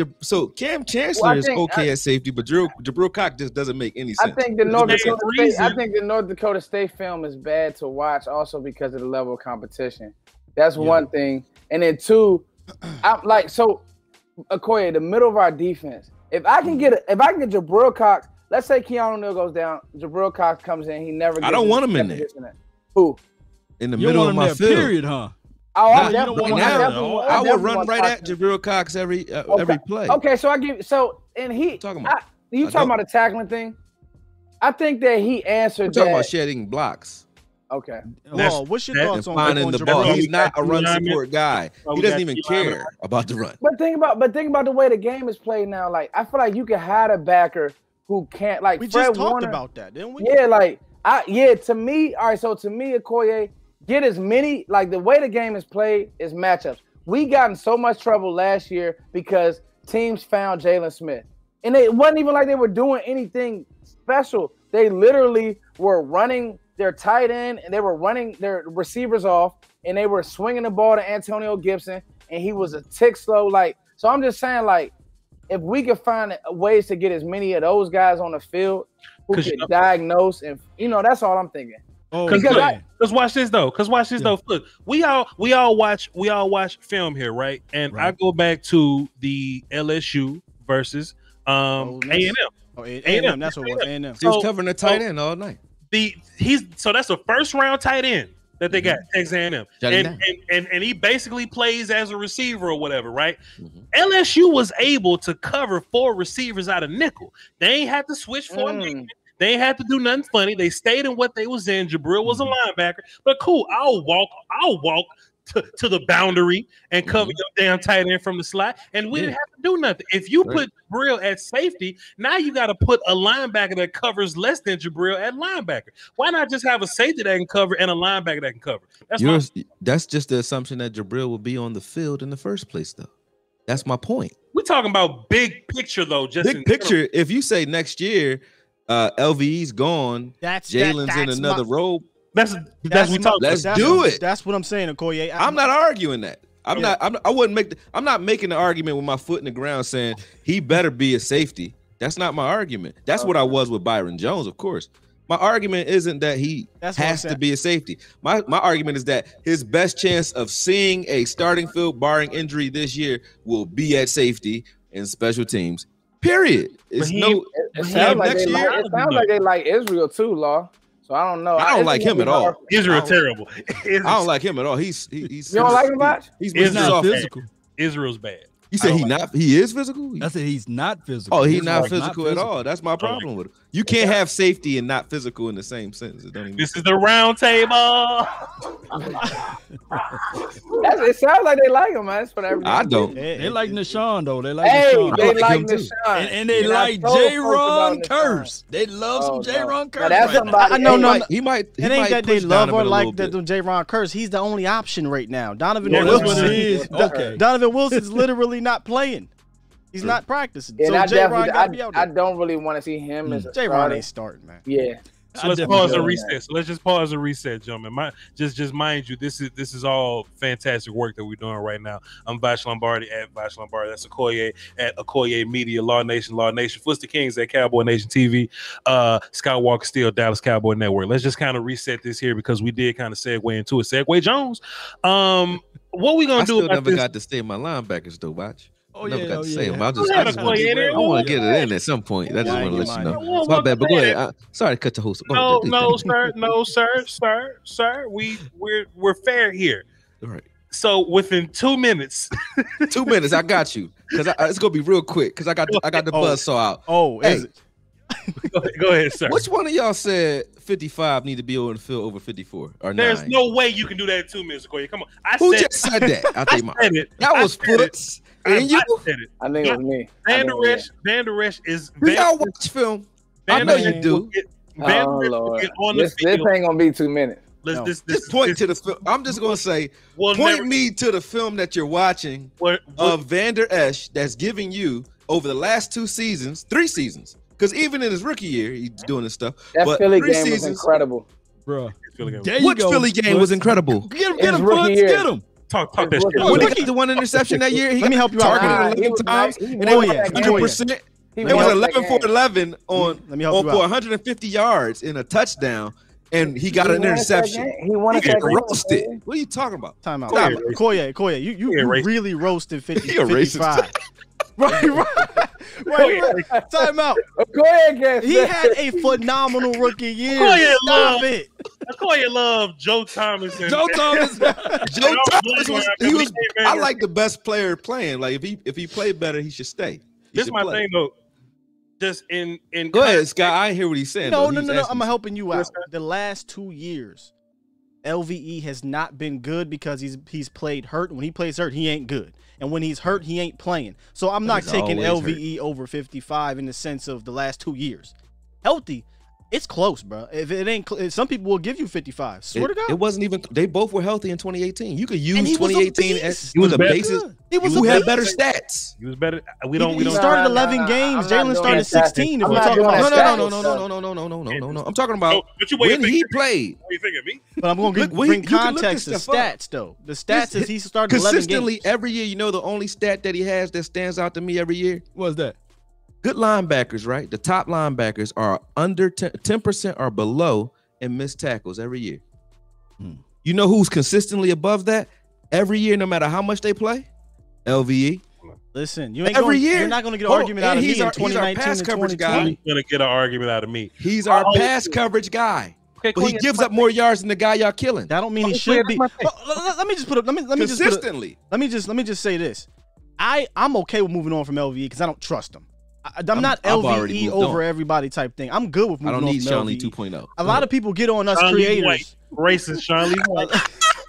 Cam Chancellor is okay at safety, but Jabril Cox just doesn't make any sense? I think the North Dakota State film is bad to watch, also because of the level of competition. That's one thing, and then two, I'm like Okoye, the middle of our defense. If I can get Jabril Cox. Let's say Keanu Neal goes down, Jabril Cox comes in, he never gets I don't want him in there. Who? In the middle of my field. Period, huh? Oh, I would run right at Jabril Cox every play. Okay, so you talking about the tackling thing? I think that he answered that. Talking about shedding blocks. Okay. What's your thoughts on finding the ball? He's not a run support guy. He doesn't even care about the run. But think about the way the game is played now. Like, I feel like you can hide a backer who can't, like, we Fred just talked Warner, about that, didn't we? Yeah, to me, all right, so to me, Okoye, get as many, like, the way the game is played is matchups. We got in so much trouble last year because teams found Jalen Smith. And it wasn't even like they were doing anything special. They literally were running their tight end and they were running their receivers off and they were swinging the ball to Antonio Gibson and he was a tick slow. Like, so I'm just saying, like, if we could find ways to get as many of those guys on the field who can diagnose, and that's all I'm thinking. Because watch this though. Look, we all watch film here, right? And I go back to the LSU versus A&M. A&M, that's what it was. A&M. He was covering the tight end all night. So that's a first round tight end that they got, Texas A&M, and he basically plays as a receiver or whatever, right? LSU was able to cover 4 receivers out of nickel. They ain't had to switch formation. They ain't had to do nothing funny. They stayed in what they was in. Jabril was a linebacker, but cool. I'll walk to the boundary and cover your damn tight end from the slot, and we didn't have to do nothing. If you put Jabril at safety, now you got to put a linebacker that covers less than Jabril at linebacker. Why not just have a safety that can cover and a linebacker that can cover? That's just the assumption that Jabril will be on the field in the first place, though. That's my point. We're talking about big picture, though. Just big picture. If you say next year, LVE's gone, Jalen's in another role. Let's do it. That's what I'm saying, Okoye. I'm not arguing that. I'm not making the argument with my foot in the ground saying he better be a safety. That's not my argument. That's what I was with Byron Jones, of course. My argument isn't that he has to be a safety. My argument is that his best chance of seeing a starting field barring injury this year will be at safety in special teams. Period. It sounds like they like Israel too, Law. So I don't know. I don't like him at all. Israel terrible. I don't like him at all. He's you don't like him much? He's not physical. Israel's bad. You said he is physical? I said he's not physical. Oh, he's not physical at all. That's my problem with him. You can't have safety and not physical in the same sentence. This is the round table. It sounds like they like him, man. That's what everybody. I don't. They like Nashawn though. They like Nashawn. They like Nashawn. And they like J-Ron Curse. They love some J-Ron Curse. No. He might. It ain't that they love or like the J-Ron Curse. He's the only option right now. Donovan Wilson. Okay. Donovan Wilson's literally not playing. He's not practicing. And so J-Ron gotta be out there. I don't really want to see him as a J-Ron ain't starting, man. Yeah. So let's pause and reset. So let's just pause and reset, gentlemen. Just mind you, this is all fantastic work that we're doing right now. I'm Voch Lombardi at Voch Lombardi. That's Okoye at Okoye Media, Law Nation, Footsie Kings at Cowboy Nation TV, Skywalker, Steele, Dallas Cowboy Network. Let's just kind of reset this here because we did kind of segue into it. Segue Jones. What we gonna do? I still never got to stay in my linebackers though, Voch. I never got to say them. I want to get it in at some point. I just want to let you know. My bad, but go ahead. Sorry to cut the host. No, sir. We're fair here. All right. So within 2 minutes, 2 minutes, I got you because it's gonna be real quick because I got the buzzsaw out. Oh, is it? Go ahead, sir. Which one of y'all said 55 need to be on the field over 54 or 9? There's no way you can do that in 2 minutes, Okoye. Come on. Who just said that? I said it. That was Foots. And you? I think it was me. Van Der Esch is. Do y'all watch film? I know you do. This ain't gonna be 2 minutes. Just point to the film. I'm just gonna say, point me to the film that you're watching of Van Der Esch that's giving you over the last 2 seasons, 3 seasons. Because even in his rookie year, he's doing this stuff. That Philly game was incredible, bro. What Philly game was incredible? Get him, Quinns, get him. Talk that shit. When he got the 1 interception that year, let me help you out. Targeted 11 times, and they were 100%. It was 11 for 11 on for 150 yards in a touchdown, and he got an interception. He won got roasted. What are you talking about? Time out. Koye, you really roasted 55. Right. Time out. He had a phenomenal rookie year. Koye love Joe Thomas. Joe Thomas was I like the best player playing. Like if he played better, he should stay. This is my thing though. Just in go ahead, Scott. I hear what he's saying. No. I'm helping you out. The last 2 years, LVE has not been good because he's played hurt. When he plays hurt, he ain't good. And when he's hurt, he ain't playing. So I'm not taking LVE over 55 in the sense of the last 2 years. Healthy, it's close, bro. If it ain't, some people will give you 55. Swear to God. It wasn't even. They both were healthy in 2018. You could use 2018 as the basis. Who had better stats? He was better. We He started 11 games. Jalen started 16. If we're talking about no. I'm talking about when he played. What do you think of me? But I'm going to bring context to stats, though. The stats is he started 11 games. Consistently every year, you know the only stat that he has that stands out to me every year? What's that? Good linebackers, right? The top linebackers are under 10% or below in missed tackles every year. You know who's consistently above that every year, no matter how much they play? LVE. Listen, you're not going to get an argument out of me in 2019 pass and coverage 2020. guy. He's going to get an argument out of me. He's our pass coverage guy. Okay, but he gives up more yards than the guy y'all killing. That don't mean he should be. Let me just put up. Let me consistently. Let me just say this. I'm okay with moving on from LVE because I don't trust him. I'm not LVE over everybody type thing. I'm good with moving on from LVE. I don't need Sean Lee 2.0. A lot of people get on us creators. Racist Sean Lee White.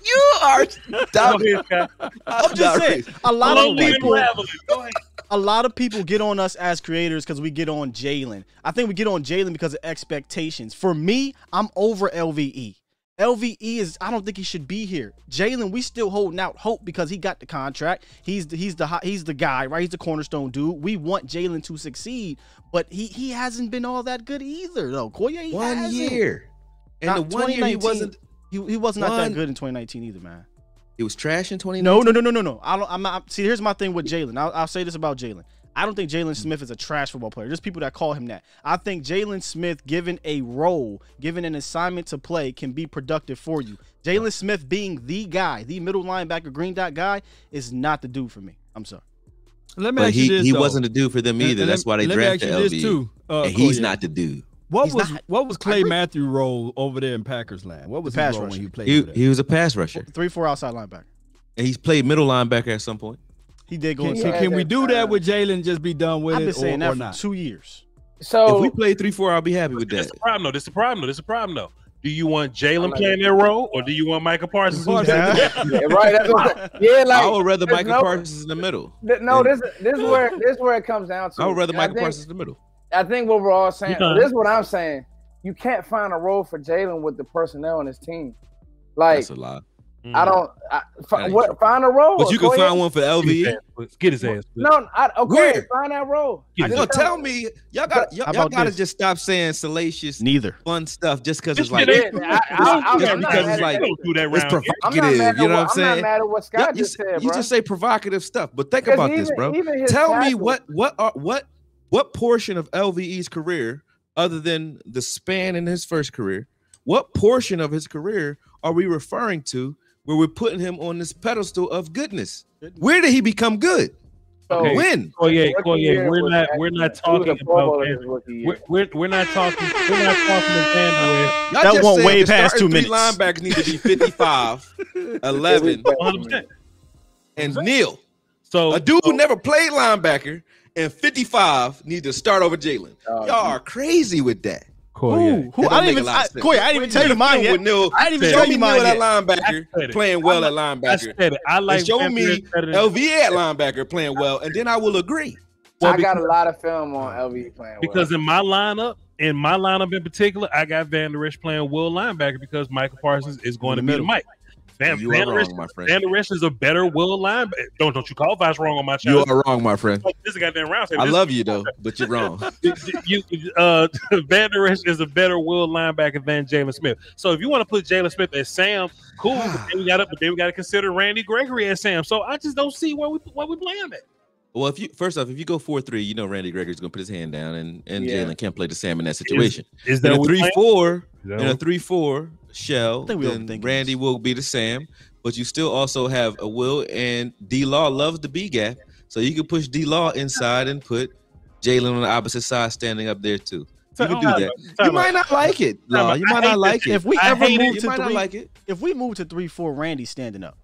You are dumb. I'm just saying. A lot of people get on us as creators because we get on Jalen. I think we get on Jalen because of expectations. For me, I'm over LVE. LVE is, I don't think he should be here. Jalen, we still holding out hope because he got the contract. He's the guy, right? He's the cornerstone dude. We want Jalen to succeed, but he hasn't been all that good either, though. Koye, 1 year, and the 1 year he wasn't. He was not that good in 2019 either, man. It was trash in 2019. No. I'm not. See, here's my thing with Jalen. I'll say this about Jalen. I don't think Jalen Smith is a trash football player. There's people that call him that. I think Jalen Smith, given a role, given an assignment to play, can be productive for you. Jalen Smith being the guy, the middle linebacker, green dot guy, is not the dude for me. I'm sorry. Let me ask you this, he wasn't the dude for them either. That's why they drafted LV. And he's not the dude. What was Clay Matthews' role over there in Packers land? What was his role when he played? He was a pass rusher. 3-4 outside linebacker. And he's played middle linebacker at some point. He did go. Can we do that with Jalen? Just be done with it, I've been saying that or for not? 2 years. So if we play 3-4, I'll be happy with that. This is the problem though. Do you want Jalen playing that role, or do you want Michael Parsons? Right. That's what, like I would rather Michael Parsons in the middle. This is where it comes down to. I would rather Michael Parsons in the middle. I think what we're all saying. This is what I'm saying. You can't find a role for Jalen with the personnel on his team. Like that's a lot. Find a role. But you can find one for LVE. Get his ass. No, find that role. Tell me, y'all gotta just stop saying salacious, fun stuff just because it's like it's provocative. You know what I'm saying? I'm not mad at what Scott just said, bro. You just say provocative stuff, but think about this, bro. Tell me what portion of LVE's career, other than the span in his first career, what portion of his career are we referring to where we're putting him on this pedestal of goodness? Where did he become good? Okay. When? Koye, we're not talking about we're not talking that went way past 2 minutes. Linebackers need to be 55, 11, 100%. And Neil. So a dude who never played linebacker and 55 need to start over Jalen. Y'all are crazy with that. Koye, I didn't even tell you mine yet. I didn't even show you mine yet. That linebacker playing well at linebacker. I like show me LVE at linebacker playing well, and then I will agree. I got a lot of film on LVE playing because in my lineup in particular, I got Van Der Esch playing will linebacker because Michael Parsons is going to be the Mike. You are wrong, my friend. Van Der Esch is a better will linebacker. Don't you call Voch wrong on my channel? You are wrong, my friend. This is a goddamn round. I love you though, but you're wrong. Van Der Esch is a better will linebacker than Jalen Smith. So if you want to put Jalen Smith as Sam, cool. But then we got to consider Randy Gregory as Sam. So I just don't see where we play him at. Well, if you go 4-3, you know Randy Gregory's gonna put his hand down, and Jalen can't play the Sam in that situation. Is that in a 3-4? In a 3-4 shell, then Randy will be the Sam, but you still also have a Will, and D-Law loves the B gap, so you can push D-Law inside and put Jalen on the opposite side, standing up there too. You can do that. You might not like it, Law. You might not like it. If we ever move to 3, if we move to 3-4, Randy's standing up.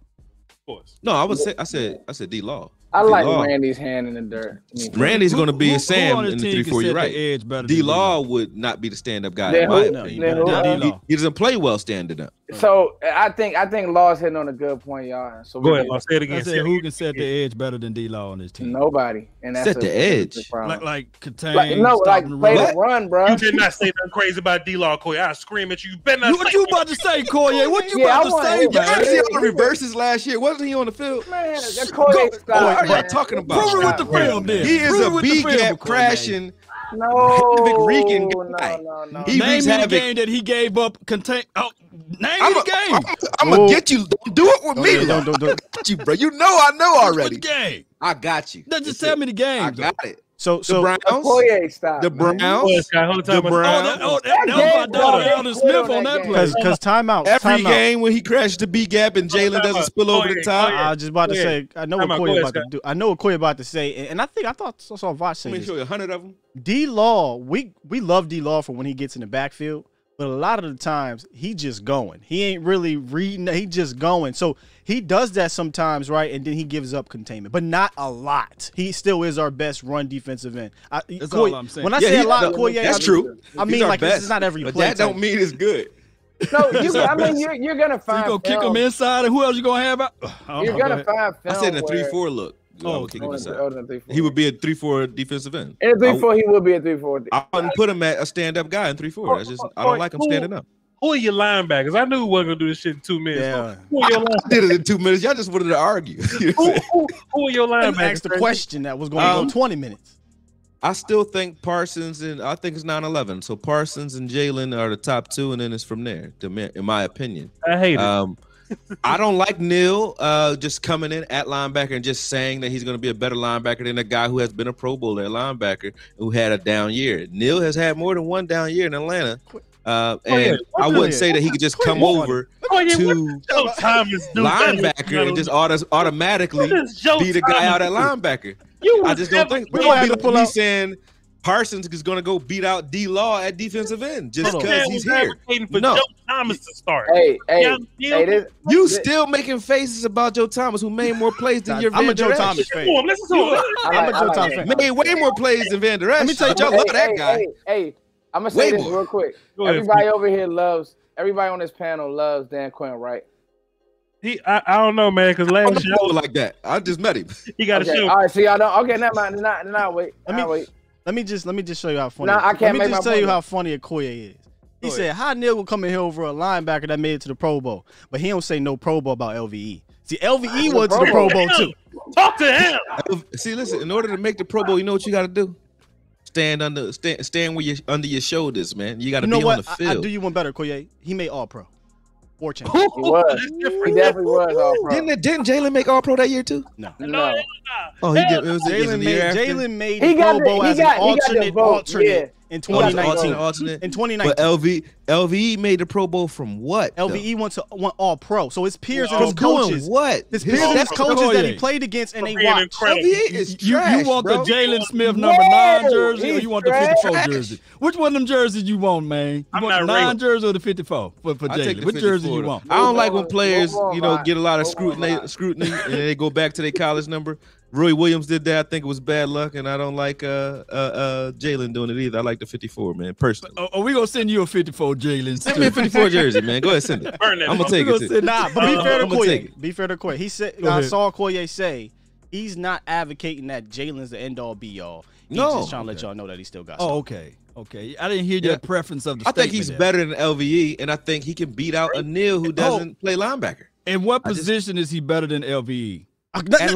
Of course. No, I said D-Law. I like Randy's hand in the dirt. Randy's going to be a Sam in the 3-4. You're right. D-Law would not be the stand-up guy. He doesn't play well standing up. So I think Law's hitting on a good point, y'all. So go ahead, Law. Say it again. I said, who can set the edge better than D-Law on this team? Nobody. And that's set the edge. Like contain. Like play the run, bro. You did not say nothing crazy about D-Law, Koye. I scream at you. You better not. What you about to say, Koye? What you about to say, man? Was he on reverses last year? Wasn't he on the field? Man, that Koye style. What are you talking about? Prove it with the film, then. He is a B gap crashing. No, Regan guy. No. Name me the game that he gave up. Name the game. I'm gonna get you. Don't do it with me. Don't. Got you, bro. You know I know already. What game? I got you. Just tell me the game. I got it. So the Browns. Style, the Browns. The Browns. That was my daughter, Alden Smith, on that play. Because timeout. Every game when he crashed the B gap and Jalen doesn't spill over the top. I was just about to say. I know what Koye about to do. I know what Koye about to say, and I thought I saw Voch say Let me this. show you 100 of them. D-Law, we love D-Law for when he gets in the backfield, but a lot of the times he just going. He ain't really reading. He just going. So he does that sometimes, right? And then he gives up containment, but not a lot. He still is our best run defensive end. That's all I'm saying. When I say a lot, Koye, that's true. I mean, like, this is not every but play. That don't mean it's good. No, you're gonna find. You gonna kick him inside, and who else you gonna have out? You're gonna find. I said in a 3-4 look. He would be a 3-4 defensive end. In a 3-4, he would be a 3-4. I wouldn't put him at a stand-up guy in 3-4. That's just I don't like him standing up. Who are your linebackers? I knew we wasn't gonna do this shit in 2 minutes. Yeah. Who are your I did it in 2 minutes. Y'all just wanted to argue. who are your linebackers? Ask the question that was going to go 20 minutes. I still think Parsons and I think it's 9-11. So Parsons and Jalen are the top 2, and then it's from there. In my opinion, I hate it. I don't like Neal just coming in at linebacker and just saying that he's going to be a better linebacker than a guy who has been a Pro Bowler at linebacker who had a down year. Neal has had more than one down year in Atlanta. I wouldn't say that he could just come over to linebacker and just automatically be the guy out at linebacker. I just don't think we're going to be saying Parsons is going to go beat out D-Law at defensive end just because he's here. No. Joe Thomas to start. You still making faces about Joe Thomas, who made more plays than your Van Der Esch. I'm a Joe Thomas fan. Listen to him. I'm a Joe Thomas fan. Made way more plays than Van Der Esch. Let me tell you, y'all love that guy. Hey, I'm gonna say this real quick. Everybody over here everybody on this panel loves Dan Quinn, right? I don't know, man, because last year like that. I just met him. He got a show. All right, so y'all don't. Okay, never mind. Not wait. Let me just show you how funny. No, I can't. Let me just tell you how funny a Koye is. He said, "How Neal will come in here over a linebacker that made it to the Pro Bowl, but he don't say no Pro Bowl about LVE. See, LVE went to the Pro Bowl too. Talk to him. See, listen. In order to make the Pro Bowl, you know what you got to do? Stand where you under your shoulders, man. You got to be on the field. I do you one better, Koye. He made All Pro. He definitely was All Pro. Didn't Jalen make All Pro that year too? No. Oh, he did. It was Jalen made the Pro Bowl as an alternate in 2019. In 2019. But LVE made the Pro Bowl from what? LVE went All Pro. So his peers and his coaches. What? His peers and his coaches that he played against and they watched. LVE is trash, you want the Jalen Smith number 9 jersey or you want the 54 jersey? Which one of them jerseys you want, man? You want the 9 jersey or the 54 for Jalen? Which jersey you want? I don't like when players, get a lot of scrutiny and they go back to their college number. Roy Williams did that. I think it was bad luck, and I don't like Jalen doing it either. I like the 54, man, personally. Are we gonna send you a 54, Jalen? Send me a 54 jersey, man. Go ahead, send it. I'm gonna take it. Nah, but be fair to Koye. Be fair to Koye. He said, I saw Koye say He's not advocating that Jalen's the end all be all. He's just trying to let y'all know that he still got. Oh, okay. Okay, I didn't hear your preference of the I think he's better than LVE, and I think he can beat out Anil, who doesn't play linebacker. In what position is he better than LVE? Let's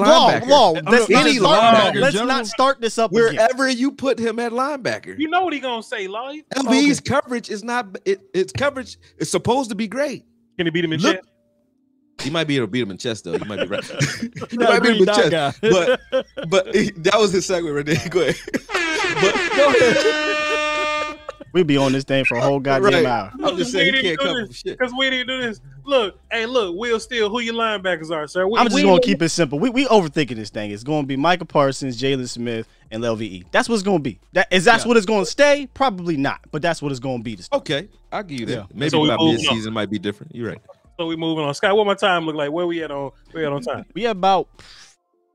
not start this up wherever you put him at linebacker. You know what he gonna say, Lloyd? LVE's coverage is not. Its coverage is supposed to be great. Can he beat him in chest? He might be able to beat him in chest, though. You might be right. He might beat him in chest. But that was his segue right there. Go ahead. Go ahead. We'll be on this thing for a whole goddamn hour. I'm just saying he can't cover shit. Because we didn't do this. Look, Will Steele, who your linebackers are, sir? I'm just going to keep it simple. We overthinking this thing. It's going to be Micah Parsons, Jalen Smith, and LVE. That's what it's going to be. That's what it's going to stay? Probably not, but that's what it's going to be. Okay, I'll give you that. Yeah. Maybe about mid-season might be different. You're right. So we moving on. Scott, what my time look like? Where we at on time? We have about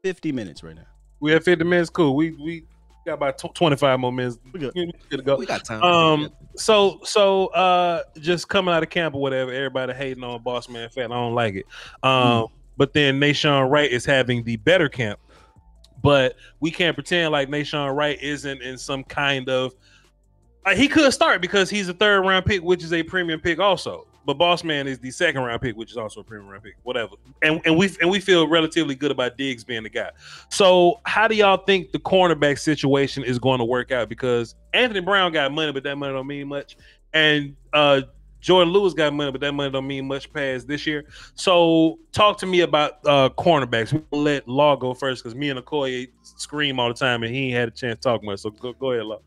50 minutes right now. We have 50 minutes. Cool. We got about 25 more minutes. We good to go. We got time. So just coming out of camp or whatever, everybody hating on Boss Man Fat. I don't like it. But then Nashawn Wright is having the better camp. But we can't pretend like Nashawn Wright isn't in some kind of he could start because he's a 3rd round pick, which is a premium pick also. But Boss Man is the 2nd round pick, which is also a premium round pick, whatever. And we feel relatively good about Diggs being the guy. So how do y'all think the cornerback situation is going to work out? Because Anthony Brown got money, but that money don't mean much. And Jordan Lewis got money, but that money don't mean much past this year. So talk to me about cornerbacks. We'll let Law go first because me and Okoye scream all the time, and he ain't had a chance to talk much. So go ahead, Law.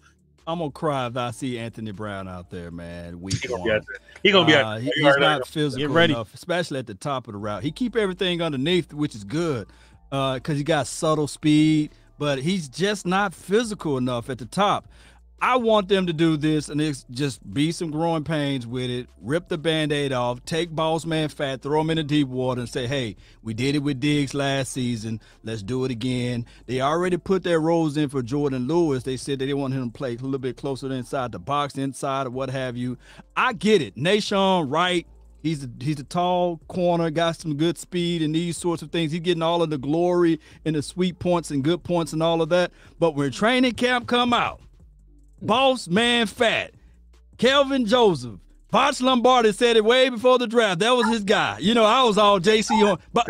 I'm gonna cry if I see Anthony Brown out there, man. He's gonna be out there. He's not physical enough, especially at the top of the route. He keep everything underneath, which is good, because he got subtle speed, but he's just not physical enough at the top. I want them to do this, and it's just be some growing pains with it. Rip the Band-Aid off, take Boss Man Fat, throw him in the deep water, and say, hey, we did it with Diggs last season. Let's do it again. They already put their roles in for Jordan Lewis. They said they didn't want him to play a little bit closer to inside the box, inside or what have you. I get it. Nashawn Wright, he's a tall corner, got some good speed and these sorts of things. He's getting all of the glory and the sweet points and good points and all of that. But when training camp come out, Boss Man Fat, Kelvin Joseph, Voch Lombardi said it way before the draft. That was his guy. You know, I was all JC on, but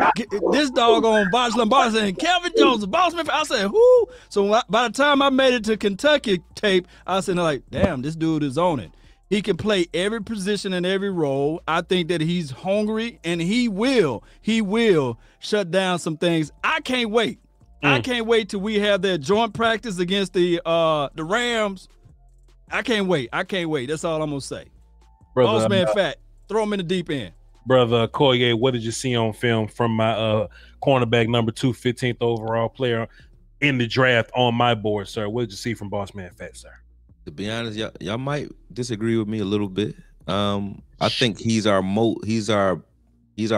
this dog on Voch Lombardi saying Kelvin Joseph, Boss Man Fat. I said, who? So by the time I made it to Kentucky tape, I said, like, damn, this dude is on it. He can play every position and every role. I think that he's hungry, and he will shut down some things. I can't wait. I can't wait till we have that joint practice against the Rams. I can't wait. That's all I'm gonna say. Boss Man Fat, throw him in the deep end. Brother Koye, what did you see on film from my cornerback number 2, 15th overall player in the draft on my board, sir? What did you see from Boss Man Fat, sir? To be honest, y'all might disagree with me a little bit. I think he's our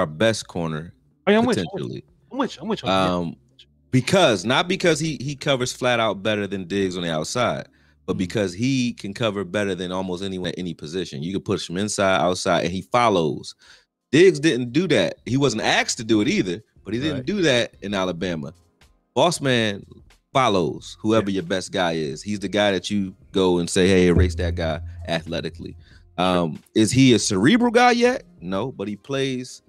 best corner potentially. I'm with you. Not because he covers flat out better than Diggs on the outside, but because he can cover better than almost anyone at any position. You can push him inside, outside, and he follows. Diggs didn't do that. He wasn't asked to do it either, but he didn't do that in Alabama. Boss Man follows whoever your best guy is. He's the guy that you go and say, hey, erase that guy athletically. Is he a cerebral guy yet? No, but he plays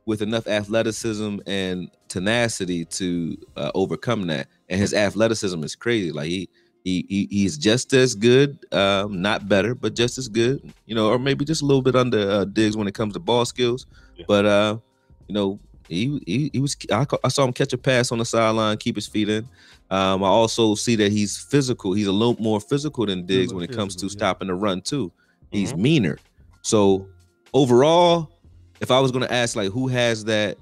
with enough athleticism and tenacity to overcome that. And his athleticism is crazy. Like he's just as good, not better, but just as good, you know, or maybe just a little bit under Diggs when it comes to ball skills. Yeah. But you know, he was. I saw him catch a pass on the sideline, keep his feet in. I also see that he's physical. He's a little more physical than Diggs when it comes to stopping the run too. He's meaner. So overall, if I was going to ask like who has that,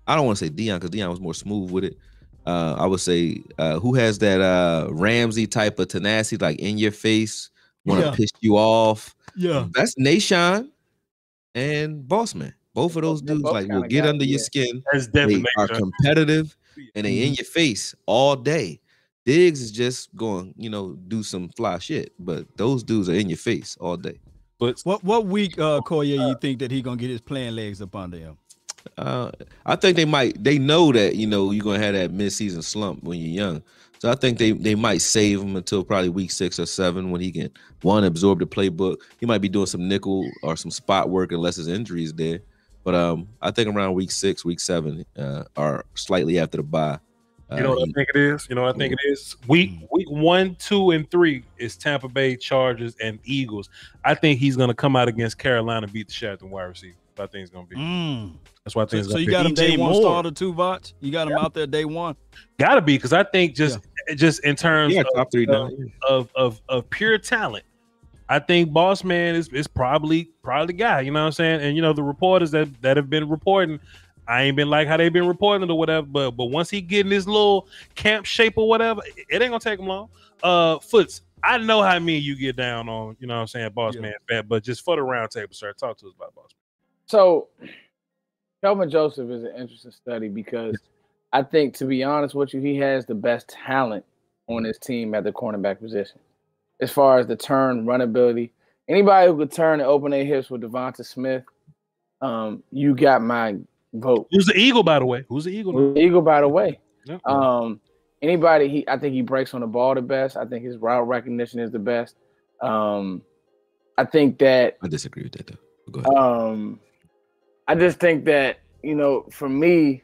I don't want to say Deion because Deion was more smooth with it. I would say who has that Ramsey type of tenacity, like in your face, want to piss you off. Yeah, that's Nashawn and Boss Man. Both of those dudes like will get under your skin. They are competitive and they in your face all day. Diggs is just going, you know, do some fly shit, but those dudes are in your face all day. But what week, Koye, you think that he gonna get his playing legs up under him? I think they know that, you know, you're going to have that midseason slump when you're young. So I think they might save him until probably week 6 or 7 when he can, one, absorb the playbook. He might be doing some nickel or some spot work unless his injury is there. But I think around week 6, week 7, or slightly after the bye. You know what I think it is? You know what I think it is? Week 1, 2, and 3 is Tampa Bay, Chargers, and Eagles. I think he's going to come out against Carolina and beat the shit out of the wide receiver. I think it's going to be. That's why I think. So you got him day one starter too, Voch? You got him out there day one? Got to be, because I think just in terms top 3 of pure talent, I think Boss Man is probably the guy. You know what I'm saying? And you know the reporters that have been reporting, I ain't been like how they've been reporting it or whatever. But once he get in his little camp shape or whatever, it ain't gonna take him long. Foots, I know how me and you get down on, you know what I'm saying, Boss Man fat, but just for the round table, sir, talk to us about Boss Man. So Kelvin Joseph is an interesting study because I think, to be honest with you, he has the best talent on his team at the cornerback position. As far as the turn, run ability, anybody who could turn and open their hips with Devonta Smith, you got my vote. Who's the Eagle, by the way? Who's the Eagle? The Eagle, by the way. Yeah. Anybody, I think he breaks on the ball the best. I think his route recognition is the best. I think that I disagree with that, though. Go ahead. I just think that, you know, for me,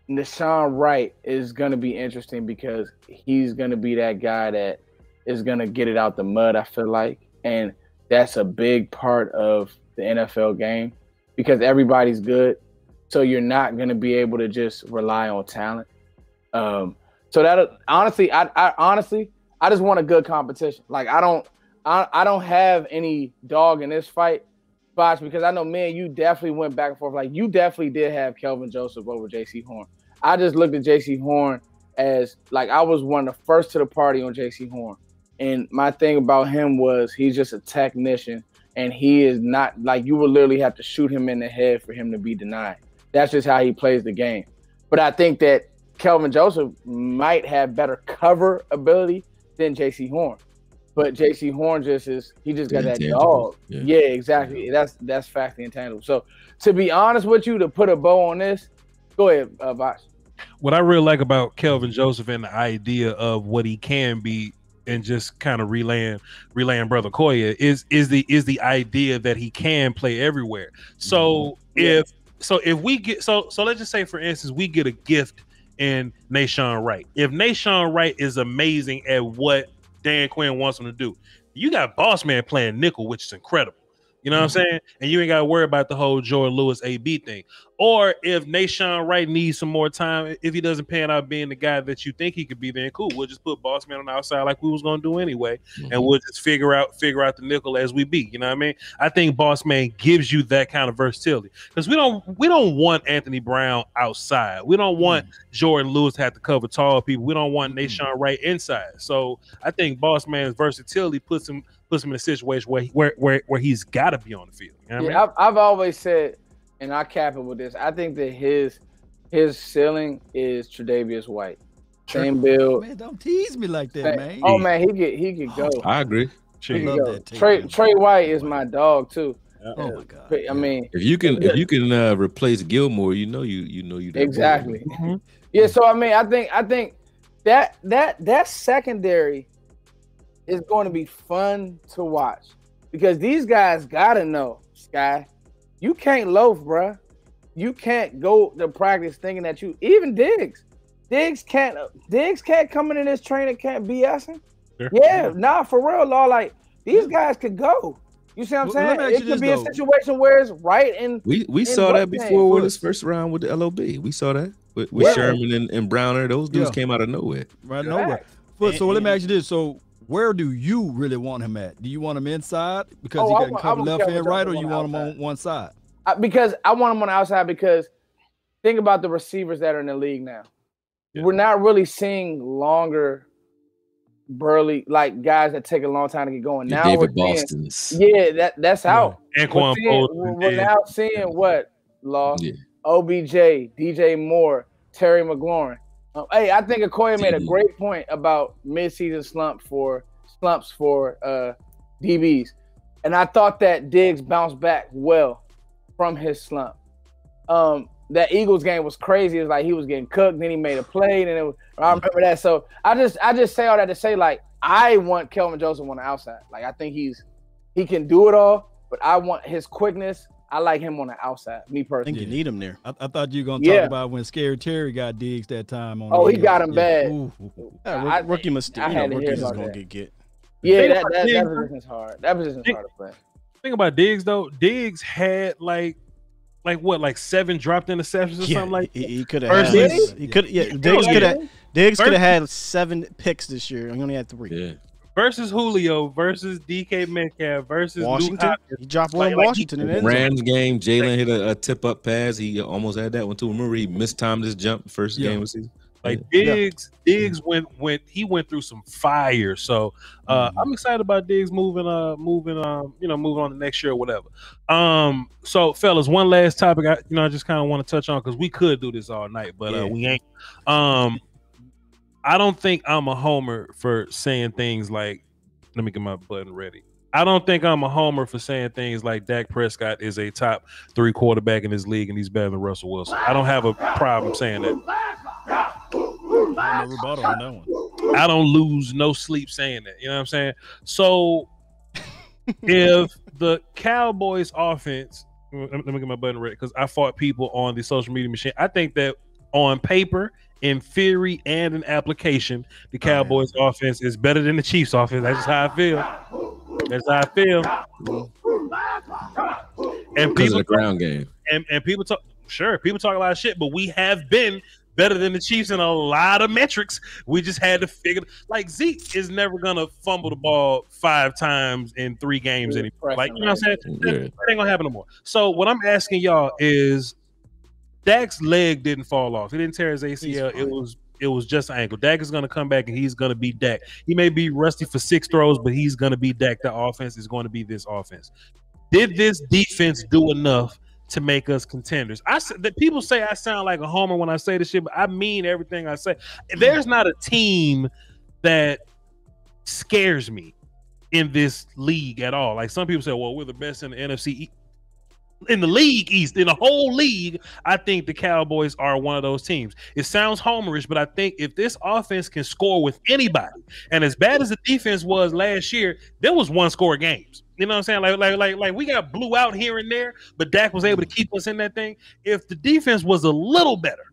Nahshon Wright is going to be interesting because he's going to be that guy that is going to get it out the mud, I feel like. And that's a big part of the NFL game because everybody's good. So you're not going to be able to just rely on talent. So that honestly, I just want a good competition. Like I don't have any dog in this fight, Bosh, because I know, man, you definitely went back and forth. Like you definitely did have Kelvin Joseph over J.C. Horn. I just looked at J.C. Horn as like I was one of the first to the party on J.C. Horn. And my thing about him was he's just a technician, and he is not like you would literally have to shoot him in the head for him to be denied. That's just how he plays the game. But I think that Kelvin Joseph might have better cover ability than J.C. Horn. But J.C. Horn just got that dog. Yeah, exactly. Yeah. That's factually intangible. So to be honest with you, to put a bow on this, go ahead, Voch. What I really like about Kelvin Joseph and the idea of what he can be, and just kind of relaying Brother Koya is the idea that he can play everywhere. So if we get so let's just say, for instance, we get a gift in Nahshon Wright. If Nahshon Wright is amazing at what Dan Quinn wants him to do, you got Boss Man playing nickel, which is incredible. You know what I'm saying? And you ain't got to worry about the whole Jordan Lewis AB thing. Or if Nahshon Wright needs some more time, if he doesn't pan out being the guy that you think he could be, then cool. We'll just put Boss Man on the outside like we was going to do anyway. And we'll just figure out the nickel as we be. You know what I mean? I think Boss Man gives you that kind of versatility. Because we don't want Anthony Brown outside. We don't want Jordan Lewis to have to cover tall people. We don't want Nahshon Wright inside. So I think Boss Man's versatility puts him in a situation where he's got to be on the field. You know what I mean? I've always said, and I cap it with this, I think that his ceiling is Tre'Davious White. Same build. Man, don't tease me like that, man. Oh man, he could go. I agree. He could go. Trey White is my dog too. Oh my God. I mean, if you can replace Gilmore, you know you exactly. Yeah, so I mean, I think that secondary is going to be fun to watch because these guys gotta know, Sky, you can't loaf, bruh. You can't go to practice thinking that even Diggs can't come into this training camp BSing. Sure. Yeah, nah, for real, Law. Like these guys could go. You see what I'm saying? It could be a situation where it's right in. We saw that before with his first round with the LOB. We saw that with Sherman and Browner. Those dudes came out of nowhere. Right, nowhere. So let me ask you this: so where do you really want him at? Do you want him inside because he can cover left and right, or you want him on one side? Because I want him on the outside because think about the receivers that are in the league now. Yeah. We're not really seeing longer, burly, like guys that take a long time to get going. Now David Boston's. That's out. We're now seeing what, Law? Yeah. OBJ, DJ Moore, Terry McLaurin. Hey, I think Okoye made a great point about midseason slumps for DBs, and I thought that Diggs bounced back well from his slump. that Eagles game was crazy. It was like he was getting cooked, then he made a play, and I remember that. So I just say all that to say, like, I want Kelvin Joseph on the outside. Like, I think he can do it all, but I want his quickness. I like him on the outside, me personally. I think you need him there. I thought you were going to talk about when Scary Terry got Diggs that time. He got him bad. Rookie mistake. Rookies is going to get. Yeah, that position's hard. That position's hard to play. Think about Diggs, though. Diggs had, like 7 dropped interceptions or something like that? He could have had. He could. Yeah, Diggs could have had 7 picks this year. He only had 3. Yeah. Versus Julio, versus DK Metcalf, versus Washington. He dropped one in Washington. In Rams game, Jalen hit a tip-up pass. He almost had that one too. Remember, he mistimed his jump first game of the season. Like Diggs went through some fire. So I'm excited about Diggs moving on to next year or whatever. So fellas, one last topic I just kind of want to touch on, because we could do this all night, but we ain't. I don't think I'm a homer for saying things like, let me get my button ready. I don't think I'm a homer for saying things like Dak Prescott is a top 3 quarterback in this league and he's better than Russell Wilson. I don't have a problem saying that. No rebuttal on that one. I don't lose no sleep saying that. You know what I'm saying? So if the Cowboys offense, let me get my button ready, because I fought people on the social media machine. I think that on paper, in theory, and in application, the Cowboys offense is better than the Chiefs offense. That's just how I feel. That's how I feel. And because of the ground game. And people talk a lot of shit, but we have been better than the Chiefs in a lot of metrics. We just had to figure, like, Zeke is never gonna fumble the ball 5 times in 3 games anymore. Like, you know what I'm saying? That ain't gonna happen no more. So what I'm asking y'all is, Dak's leg didn't fall off. He didn't tear his ACL. It was just an ankle. Dak is going to come back and he's going to be Dak. He may be rusty for 6 throws, but he's going to be Dak. The offense is going to be this offense. Did this defense do enough to make us contenders? People say I sound like a homer when I say this shit, but I mean everything I say. There's not a team that scares me in this league at all. Like, some people say, well, we're the best in the NFC in the league East, in the whole league. I think the Cowboys are one of those teams. It sounds homerish, but I think if this offense can score with anybody, and as bad as the defense was last year, there was 1-score games. You know what I'm saying? Like we got blew out here and there, but Dak was able to keep us in that thing. If the defense was a little better,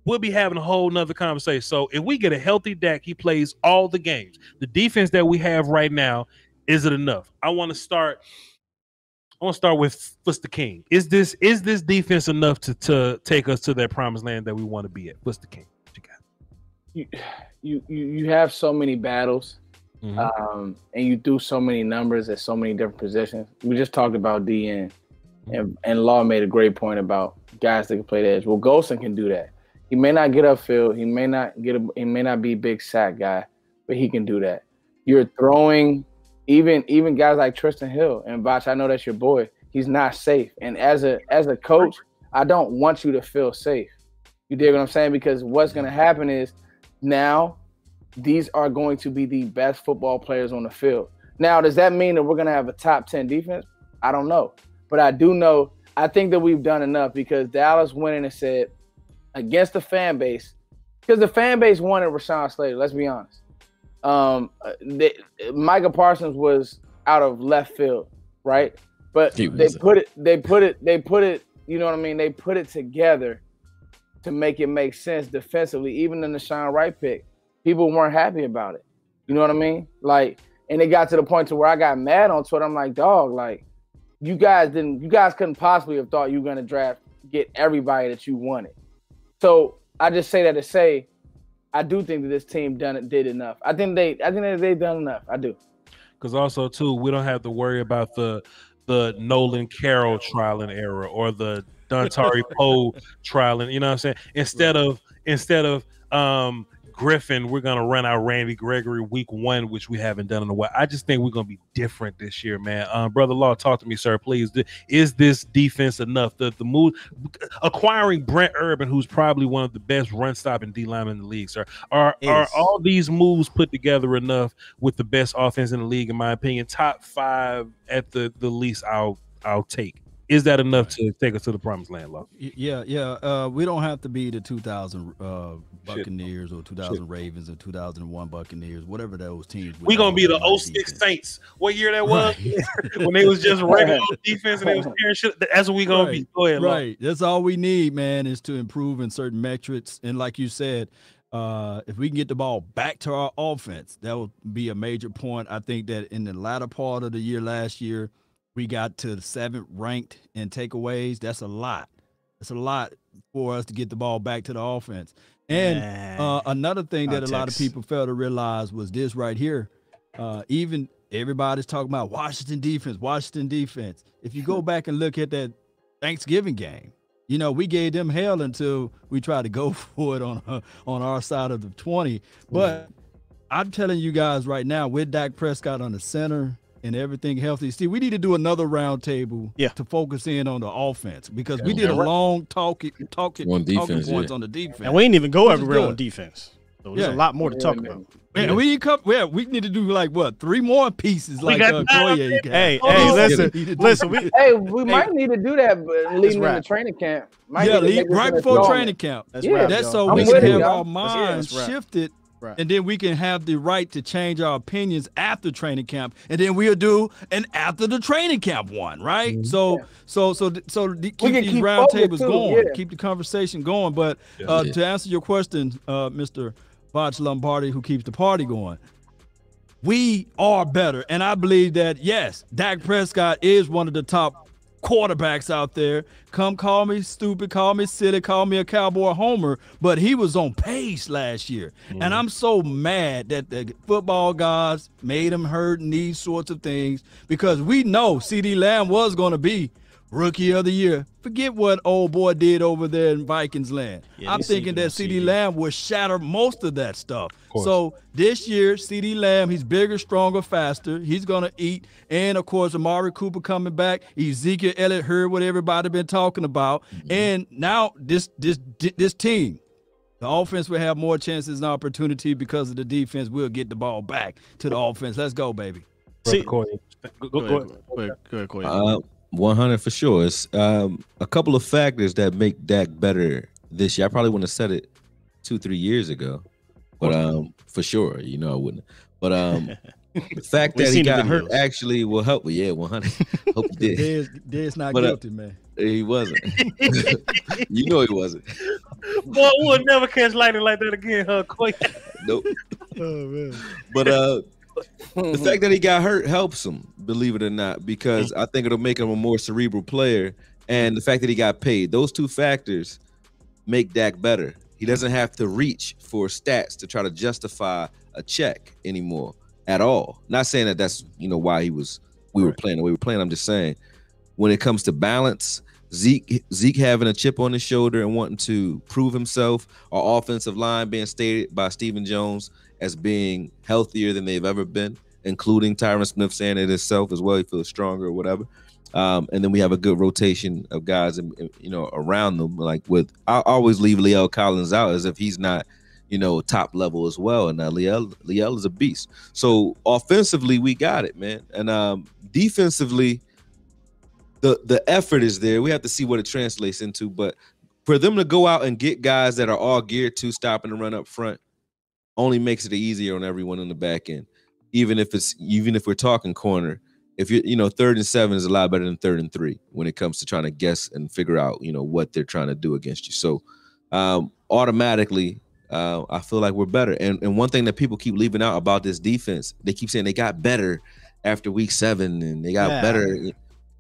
we'll be having a whole nother conversation. So if we get a healthy Dak, he plays all the games. The defense that we have right now, is it enough? I want to start with what's the king. Is this defense enough to take us to that promised land that we want to be at? What's the king? What you got? You have so many battles, and you do so many numbers at so many different positions. We just talked about DN, and Law made a great point about guys that can play the edge. Well, Golson can do that. He may not get upfield. He may not be a big sack guy, but he can do that. You're throwing. Even guys like Tristan Hill and Voch, I know that's your boy. He's not safe. And as a coach, I don't want you to feel safe. You dig what I'm saying? Because what's going to happen is now these are going to be the best football players on the field. Now, does that mean that we're going to have a top 10 defense? I don't know. But I do know, I think that we've done enough, because Dallas went in and said, against the fan base, because the fan base wanted Rashawn Slater, let's be honest. Micah Parsons was out of left field, right? But they put it, you know what I mean? They put it together to make it make sense defensively. Even in the Sean Wright pick, people weren't happy about it. You know what I mean? Like, and it got to the point to where I got mad on Twitter. I'm like, dog, like, you guys couldn't possibly have thought you were gonna get everybody that you wanted. So I just say that to say, I do think that this team did enough. I think that they've done enough. I do. Because also too, we don't have to worry about the Nolan Carroll trial and error or the Dontari Poe trial and, you know what I'm saying? Instead of Griffin, we're gonna run out Randy Gregory week 1, which we haven't done in a while. I just think we're gonna be different this year, man. Brother Law, talk to me, sir, please. Is this defense enough? The move, acquiring Brent Urban, who's probably one of the best run stopping D linemen in the league, sir. Are all these moves put together enough with the best offense in the league? In my opinion, top 5 at the least. I'll take. Is that enough to take us to the promised land, Law? Yeah. We don't have to be the 2000 Buccaneers or 2000 Ravens or 2001 Buccaneers, whatever those teams. We gonna be the 06 Saints. What year that was? When they was just regular defense and they was tearing shit. That's what we gonna be. Go ahead, Law. That's all we need, man, is to improve in certain metrics. And like you said, if we can get the ball back to our offense, that would be a major point. I think that in the latter part of the year last year, we got to the 7th ranked in takeaways. That's a lot. That's a lot for us to get the ball back to the offense. And another thing that a lot of people fail to realize was this right here. Even everybody's talking about Washington defense. If you go back and look at that Thanksgiving game, you know, we gave them hell until we tried to go for it on our side of the 20. But I'm telling you guys right now, with Dak Prescott on the center and everything healthy, see, we need to do another roundtable to focus in on the offense, because we did a long talking points on the defense. And we didn't even go everywhere on defense. So there's a lot more to talk about. And we need to do like what, 3 more pieces like Koye. Hey, listen. We might need to do that, but leading into training camp. Right before training camp. That's so we can have our minds shifted. Right. And then we can have the right to change our opinions after training camp, and then we'll do an after the training camp one, right? Mm-hmm. So keep these round tables going, keep the conversation going. But to answer your question, Mr. Voch Lombardi, who keeps the party going, we are better, and I believe that yes, Dak Prescott is one of the top quarterbacks out there. Come call me stupid, call me silly, call me a Cowboy homer, but he was on pace last year. And I'm so mad that the football guys made him hurt in these sorts of things, because we know CeeDee Lamb was going to be Rookie of the Year. Forget what old boy did over there in Vikings land. I'm thinking that CeeDee Lamb will shatter most of that stuff. So this year, CeeDee Lamb, he's bigger, stronger, faster. He's going to eat. And, of course, Amari Cooper coming back. Ezekiel Elliott heard what everybody been talking about. And now this team, the offense will have more chances and opportunity because of the defense. We'll get the ball back to the offense. Let's go, baby. Go ahead, Corey. 100 for sure. It's a couple of factors that make Dak better this year. I probably wouldn't have said it 2-3 years ago, but for sure, you know, I wouldn't. But the fact that he got hurt actually will help. Yeah, 100. Hope he did. Dad's not guilty, man. He wasn't. You know he wasn't. Boy, we'll never catch lightning like that again, huh, Quay? Nope. Oh man. But the fact that he got hurt helps him, believe it or not, because I think it'll make him a more cerebral player. And the fact that he got paid, those two factors make Dak better. He doesn't have to reach for stats to try to justify a check anymore at all. Not saying that that's, you know, why we were playing the way we were playing. I'm just saying when it comes to balance, Zeke having a chip on his shoulder and wanting to prove himself, our offensive line being stated by Stephen Jones as being healthier than they've ever been, including Tyron Smith saying it himself as well. He feels stronger or whatever. And then we have a good rotation of guys, you know, around them. Like I always leave Liel Collins out as if he's not, you know, top level as well. And Liel is a beast. So offensively, we got it, man. And defensively, the effort is there. We have to see what it translates into. But for them to go out and get guys that are all geared to stopping the run up front only makes it easier on everyone on the back end. Even if we're talking corner, if you know 3rd and 7 is a lot better than 3rd and 3 when it comes to trying to guess and figure out, you know, what they're trying to do against you. So automatically, I feel like we're better. And one thing that people keep leaving out about this defense, they keep saying they got better after week 7 and they got better.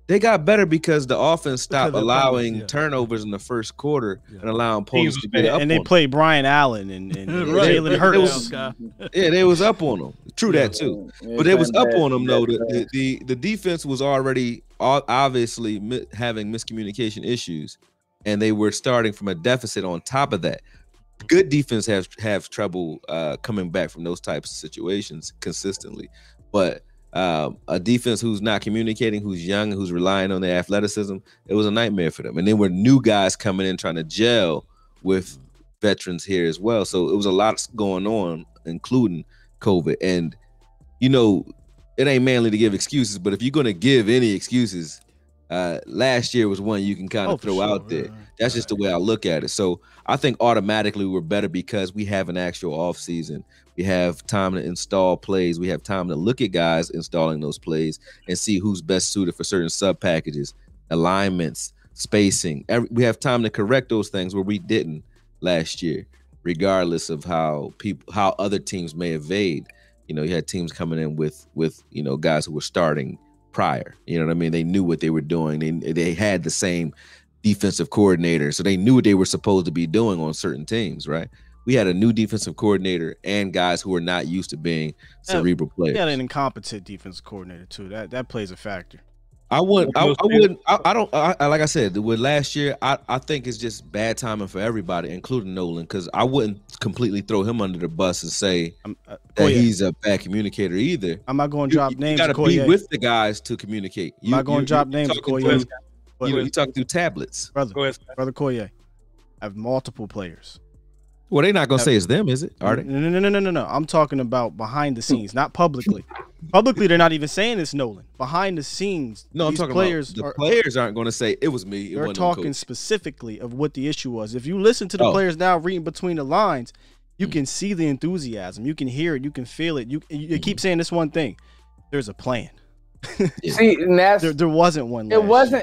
They got better because the offense stopped allowing turnovers in the first quarter and allowing opponents to get up on them. And they played Brian Allen and Jalen Hurts. They was up on them. True that too. But they was up on them though. The defense was already obviously having miscommunication issues, and they were starting from a deficit on top of that. Good defense have trouble coming back from those types of situations consistently. But a defense who's not communicating, who's young, who's relying on their athleticism, it was a nightmare for them. And then were new guys coming in trying to gel with veterans here as well. So it was a lot going on, including COVID. And, you know, it ain't manly to give excuses, but if you're going to give any excuses, Last year was one you can kind of throw out there. That's just the way I look at it. So I think automatically we're better because we have an actual off season. We have time to install plays. We have time to look at guys installing those plays and see who's best suited for certain sub packages, alignments, spacing. We have time to correct those things where we didn't last year, regardless of how other teams may evade. You had teams coming in with guys who were starting prior. You know what I mean? They knew what they were doing. They had the same defensive coordinator, so they knew what they were supposed to be doing on certain teams, right? We had a new defensive coordinator and guys who were not used to being cerebral players. We had an incompetent defensive coordinator too. That plays a factor. I wouldn't. Like I said, with last year, I think it's just bad timing for everybody, including Nolan, because I wouldn't completely throw him under the bus and say that he's a bad communicator either. I'm not going to drop names. You got to be with the guys to communicate. I'm not going to drop names. You talk through tablets, brother Koye. I have multiple players. Well, they're not gonna say it's them, is it? Are they? No. I'm talking about behind the scenes, not publicly. Publicly, they're not even saying it's Nolan. Behind the scenes, no, I'm talking about the players aren't going to say it was me. They're talking specifically of what the issue was. If you listen to the players now reading between the lines, you can see the enthusiasm. You can hear it. You can feel it. You keep saying this one thing. There's a plan. See, and there wasn't one. It wasn't.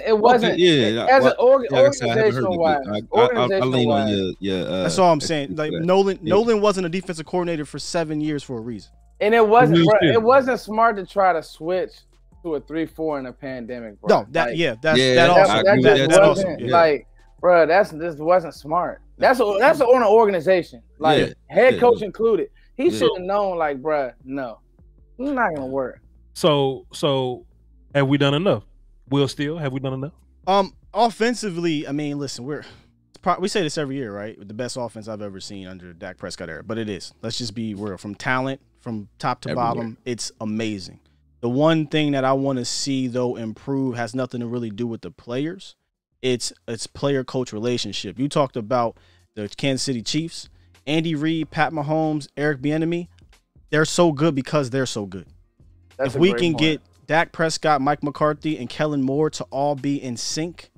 Yeah. As an organizational wise, I'll lean on your. That's all I'm saying. Like Nolan wasn't a defensive coordinator for 7 years for a reason. And it wasn't smart to try to switch to a 3-4 in a pandemic, bro. No, that also. Like, bro, this wasn't smart. That's on an organization, like head coach included. He should have known, like, bro, no, it's not gonna work. So have we done enough? Will Steele, have we done enough? Offensively, I mean, listen, we say this every year, right? The best offense I've ever seen under the Dak Prescott era, but it is. Let's just be real. From talent, from top to bottom, it's amazing. The one thing that I want to see, though, improve has nothing to really do with the players. It's player-coach relationship. You talked about the Kansas City Chiefs, Andy Reid, Pat Mahomes, Eric Bieniemy. They're so good because they're so good. If we can get Dak Prescott, Mike McCarthy, and Kellen Moore to all be in sync,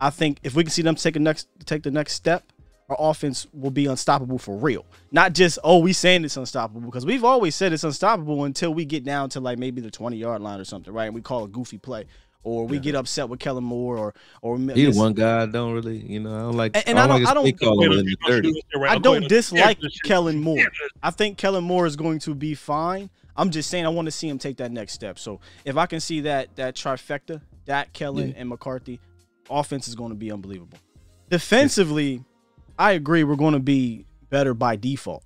I think if we can see them take the next step, our offense will be unstoppable for real. Not just, we saying it's unstoppable, because we've always said it's unstoppable until we get down to like maybe the 20-yard line or something, right? And we call a goofy play, or we get upset with Kellen Moore, or he's one guy I don't really, I don't like. And I don't dislike Kellen Moore. I think Kellen Moore is going to be fine. I'm just saying I want to see him take that next step. So if I can see that trifecta, Dak, Kellen, and McCarthy, offense is going to be unbelievable. Defensively, I agree we're going to be better by default.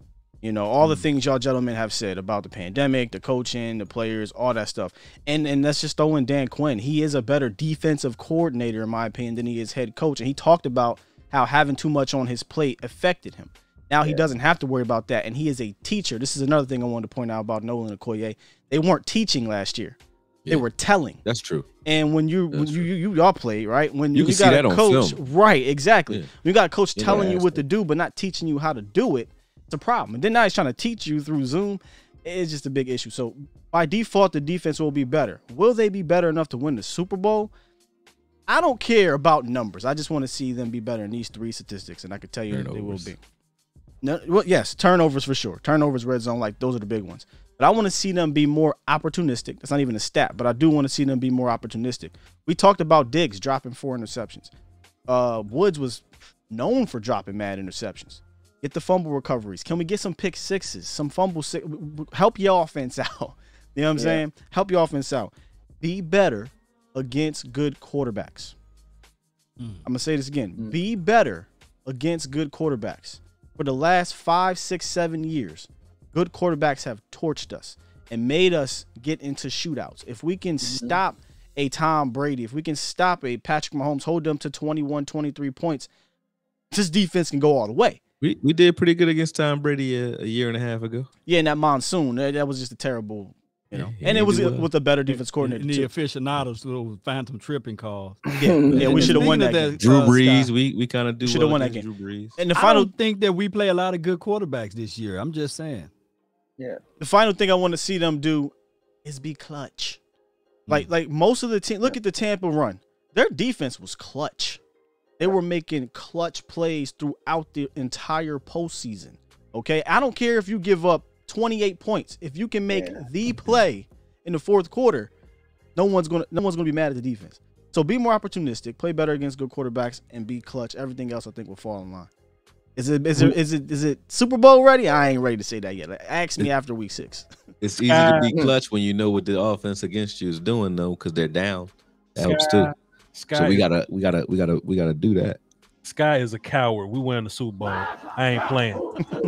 All the things y'all gentlemen have said about the pandemic, the coaching, the players, all that stuff. And let's just throw in Dan Quinn. He is a better defensive coordinator, in my opinion, than he is head coach. And he talked about how having too much on his plate affected him. Now he doesn't have to worry about that, and he is a teacher. This is another thing I wanted to point out about Nolan and Okoye. They weren't teaching last year; they were telling. That's true. And when y'all played, right? When you got a coach, right? Exactly. When you got a coach telling you what to do, but not teaching you how to do it, it's a problem. And then now he's trying to teach you through Zoom. It's just a big issue. So by default, the defense will be better. Will they be better enough to win the Super Bowl? I don't care about numbers. I just want to see them be better in these three statistics, and I can tell you they will be. No, well, yes, turnovers for sure. Turnovers, red zone, like those are the big ones. But I want to see them be more opportunistic. That's not even a stat, but I do want to see them be more opportunistic. We talked about Diggs dropping 4 interceptions. Woods was known for dropping mad interceptions. Get the fumble recoveries. Can we get some pick sixes, some fumbles? Help your offense out. You know what I'm saying? Help your offense out. Be better against good quarterbacks. I'm going to say this again. Be better against good quarterbacks. For the last 5, 6, 7 years, good quarterbacks have torched us and made us get into shootouts. If we can stop a Tom Brady, if we can stop a Patrick Mahomes, hold them to 21, 23 points, this defense can go all the way. We did pretty good against Tom Brady a year and a half ago. Yeah, in that monsoon. That was just a terrible, and it was with a better defense coordinator. And the aficionados, little phantom tripping calls. Yeah, we should have won that game. Drew Brees, we kind of do. Should have won that game. Drew Brees. And the final, I don't think that we play a lot of good quarterbacks this year. I'm just saying. Yeah. The final thing I want to see them do is be clutch. Like most of the team. Look at the Tampa run. their defense was clutch. They were making clutch plays throughout the entire postseason. Okay, I don't care if you give up 28 points. If you can make the play in the fourth quarter, no one's gonna be mad at the defense. So be more opportunistic, play better against good quarterbacks, and be clutch. Everything else, I think, will fall in line. Is it Super Bowl ready? I ain't ready to say that yet. Ask me after week 6. It's easy to be clutch when you know what the offense against you is doing, though, because they're down. That helps too. So we gotta do that. Sky is a coward. We win the Super Bowl. I ain't playing.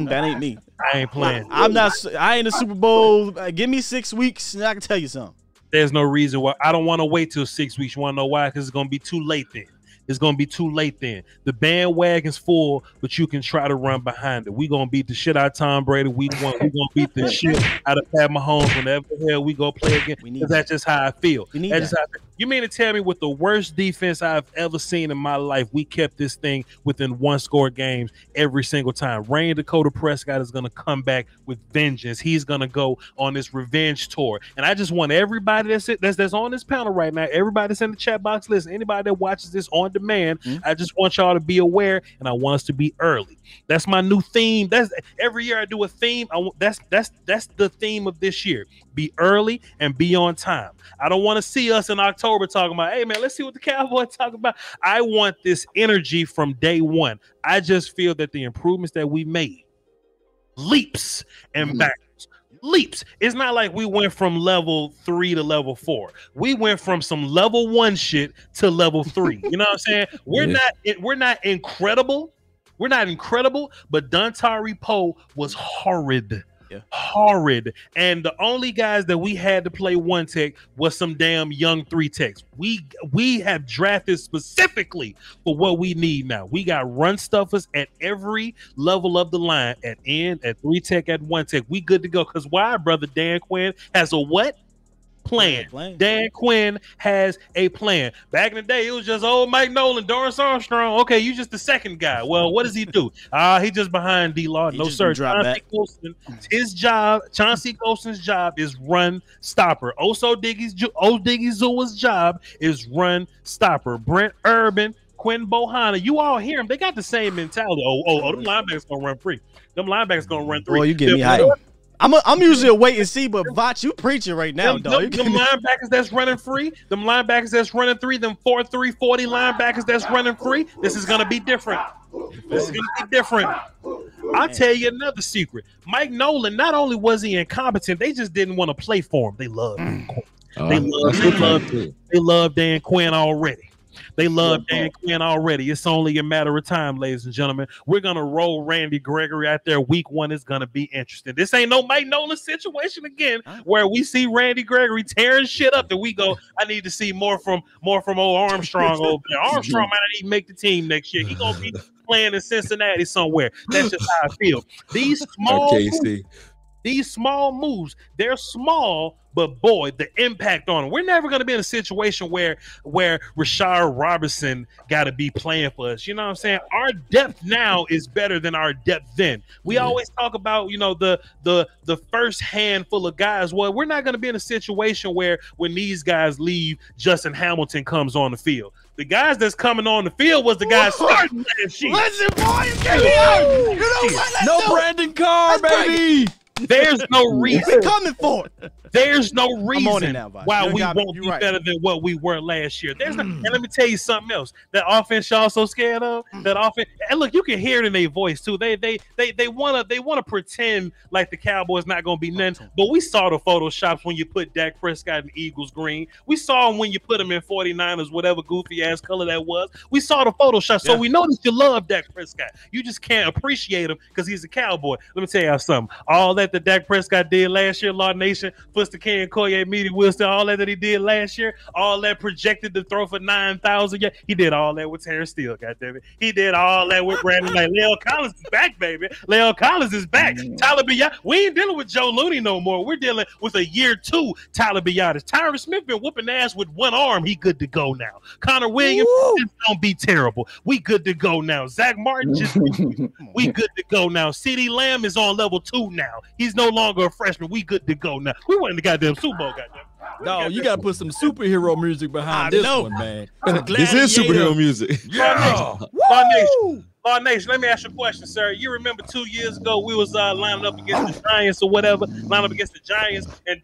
That ain't me. I ain't playing. I'm not. I ain't the Super Bowl. Give me 6 weeks, and I can tell you something. There's no reason why. I don't want to wait till 6 weeks. You want to know why? Because it's gonna be too late then. It's going to be too late then. The bandwagon's full, but you can try to run behind it. We're going to beat the shit out of Tom Brady week 1. We're going to beat the shit out of Pat Mahomes whenever the hell we go play again. That's just how I feel. You mean to tell me with the worst defense I've ever seen in my life, we kept this thing within 1-score games every single time? Rain Dakota Prescott is going to come back with vengeance. He's going to go on this revenge tour. And I just want everybody that's on this panel right now, everybody that's in the chat box, listen, anybody that watches this on demand, I just want y'all to be aware, and I want us to be early. That's my new theme. That's every year I do a theme. That's the theme of this year. Be early and be on time. I don't want to see us in October talking about, hey man, let's see what the Cowboys talk about. I want this energy from day one. I just feel that the improvements that we made, leaps and backwards. Leaps. It's not like we went from level 3 to level 4. We went from some level 1 shit to level 3. You know what I'm saying? We're not incredible. We're not incredible, but Dontari Poe was horrid. Yeah. Horrid. And the only guys that we had to play 1 tech was some damn young 3 techs. We have drafted specifically for what we need now. We got run stuffers at every level of the line, at end, at 3 tech, at 1 tech. We good to go. Because why, brother? Dan Quinn has a what? Plan. Dan Quinn has a plan. Back in the day, it was just old Mike Nolan, Doris Armstrong. Okay, you just the second guy. Well, what does he do? He just behind D-Law. No, sir. Chauncey Golston's job is run stopper. Diggy Zua's job is run stopper. Brent Urban, Quinn Bohanna, you all hear them. They got the same mentality. Them linebackers gonna run free. Them linebackers gonna run 3. Boy, you get me hype. I'm usually a wait and see, but Voch, you preaching right now, dog. Them linebackers that's running free, them linebackers that's running 3, them 4-3 40 linebackers that's running free. This is gonna be different. I'll tell you another secret. Mike Nolan, not only was he incompetent, they just didn't want to play for him. They loved him. They love Dan Quinn already. They love Dan Quinn already. It's only a matter of time, ladies and gentlemen. We're going to roll Randy Gregory out there. Week 1 is going to be interesting. This ain't no Mike Nolan situation again where we see Randy Gregory tearing shit up that we go, I need to see more from old Armstrong over there. Armstrong might not even make the team next year. He going to be playing in Cincinnati somewhere. That's just how I feel. These small moves, they're small, but boy, the impact on them. We're never going to be in a situation where Rashard Robertson got to be playing for us. You know what I'm saying? Our depth now is better than our depth then. We always talk about, the first handful of guys. Well, we're not going to be in a situation where when these guys leave, Justin Hamilton comes on the field. The guys that's coming on the field was the guys starting last year. Listen, boy, get me out. You know what? No Brandon Carr, baby. There's no reason. Coming for it. There's no reason why we won't be right. better than what we were last year. And let me tell you something else. That offense y'all so scared of. That offense. And look, you can hear it in their voice too. They wanna pretend like the Cowboys not gonna be nothing. But we saw the photoshops when you put Dak Prescott in Eagles green. We saw him when you put him in 49ers, whatever goofy ass color that was. We saw the photoshops. So we know that you love Dak Prescott. You just can't appreciate him because he's a Cowboy. Let me tell y'all something. All that the Dak Prescott did last year, Law Nation, plus the Ken Koye, Meaty Wilson, all that he did last year, all that projected to throw for 9,000. Yeah, he did all that with Terrence Steele, goddammit. He did all that with Brandon Knight. Leo Collins is back, baby. Leo Collins is back. Tyler Biadasz. We ain't dealing with Joe Looney no more. We're dealing with a year 2 Tyler Biadasz. Tyron Smith been whooping ass with one arm. He good to go now. Connor Williams just don't be terrible. We good to go now. Zach Martin we good to go now. CeeDee Lamb is on level 2 now. He's no longer a freshman. We good to go now. We won the goddamn Super Bowl, goddamn. No, you gotta put some superhero music behind this one, man. This is superhero music. Yeah. Law Nation, let me ask you a question, sir. You remember 2 years ago we was lining up against the Giants or whatever, lining up against the Giants, and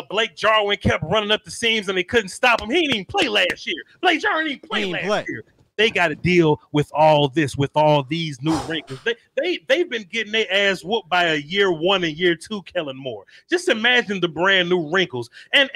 Blake Jarwin kept running up the seams and they couldn't stop him. He didn't even play last year. Blake Jarwin didn't play last year. They got to deal with all this, with all these new wrinkles. They've been getting their ass whooped by a year 1 and year 2 Kellen Moore. Just imagine the brand new wrinkles. And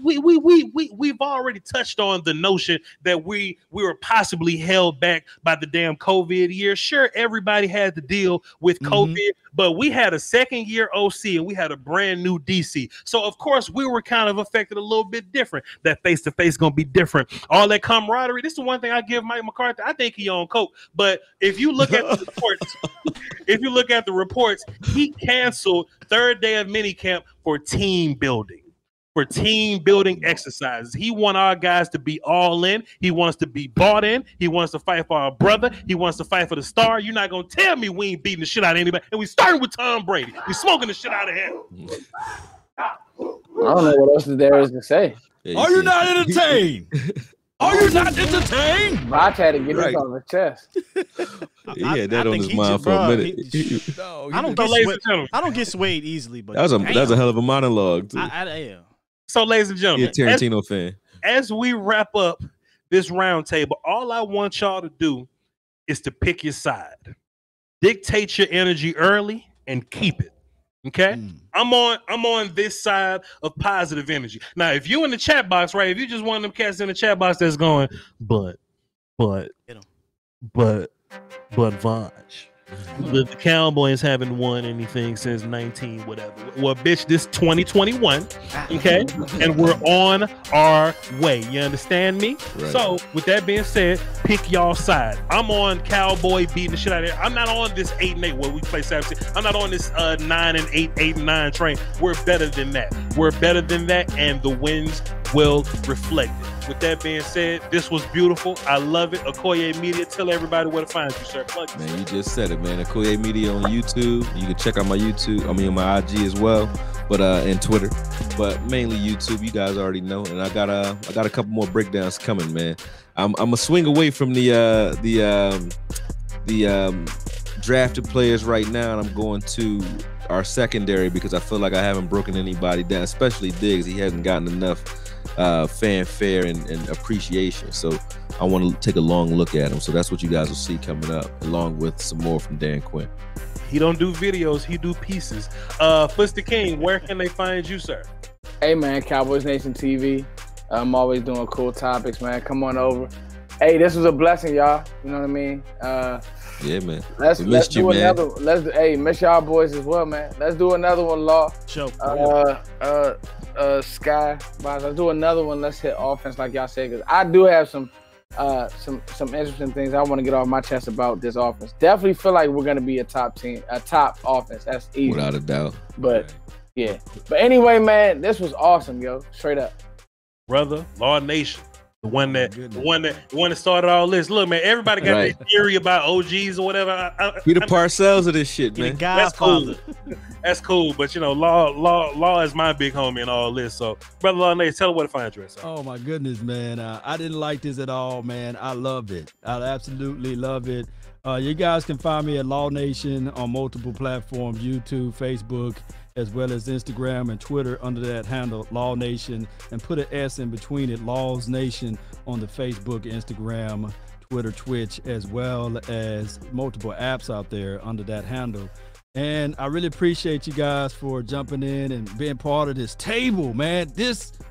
we've already touched on the notion that we were possibly held back by the damn COVID year. Sure, everybody had to deal with COVID, but we had a second year OC and we had a brand new DC. So of course we were kind of affected a little bit different. That face-to-face gonna be different. All that camaraderie. This is one thing I give Mike McCarthy. I think he on coke. But if you look at the reports, he canceled third day of minicamp for team building. For team building exercises. He want our guys to be all in. He wants to be bought in. He wants to fight for our brother. He wants to fight for the star. You're not going to tell me we ain't beating the shit out of anybody. And we started with Tom Brady. We smoking the shit out of him. I don't know what else there is to say. Are you not entertained? Are you not entertained? Voch had to get this on the chest. He had that on his mind for a minute. I don't get swayed easily, but that was a hell of a monologue, too. So, ladies and gentlemen, you're a Tarantino fan. As we wrap up this roundtable, all I want y'all to do is to pick your side. Dictate your energy early and keep it. Okay, I'm on this side of positive energy. Now, if you in the chat box, right? If you just one of them cats in the chat box that's going, but Voch, the Cowboys haven't won anything since 19 whatever. Well, bitch, this 2021, okay, and we're on our way. You understand me? Right. So, with that being said, pick y'all side. I'm on Cowboy beating the shit out of there. I'm not on this 8-8 where we play 7. I'm not on this 9-8, 8-9 train. We're better than that. We're better than that, and the wins will reflect it. With that being said, this was beautiful. I love it. Okoye Media, tell everybody where to find you, sir. Plug man, you just said it, man. Okoye Media on YouTube. You can check out my YouTube. I mean, my IG as well, but and Twitter, but mainly YouTube. You guys already know. And I got a couple more breakdowns coming, man. I'm a swing away from the drafted players right now, and I'm going to our secondary because I feel like I haven't broken anybody down, especially Diggs. He hasn't gotten enough fanfare and appreciation, so I want to take a long look at him. So that's what you guys will see coming up, along with some more from Dan Quinn. He don't do videos, he do pieces. Mr. King, where can they find you, sir? Hey man, Cowboys Nation TV. I'm always doing cool topics, man. Come on over. Hey, this was a blessing, y'all. You know what I mean? Yeah, man. Let's do another. Hey, miss y'all boys as well, man. Let's do another one, Law. Sure. Sky. Let's do another one. Let's hit offense, like y'all said, because I do have some interesting things I want to get off my chest about this offense. Definitely feel like we're gonna be a top team, a top offense. That's easy, without a doubt. But yeah. But anyway, man, this was awesome, yo. Straight up, brother. Law Nation. The one that started all this. Look, man, everybody got their theory about OGs or whatever. Be the Parcells of this shit, man. That's cool. That's cool. But you know, Law is my big homie in all this. So, brother Law Nation, tell her where to find you. Oh my goodness, man. I didn't like this at all, man. I love it. I absolutely love it. You guys can find me at Law Nation on multiple platforms, YouTube, Facebook, as well as Instagram and Twitter under that handle, Law Nation, and put an S in between it, Laws Nation, on the Facebook, Instagram, Twitter, Twitch, as well as multiple apps out there under that handle. And I really appreciate you guys for jumping in and being part of this table, man.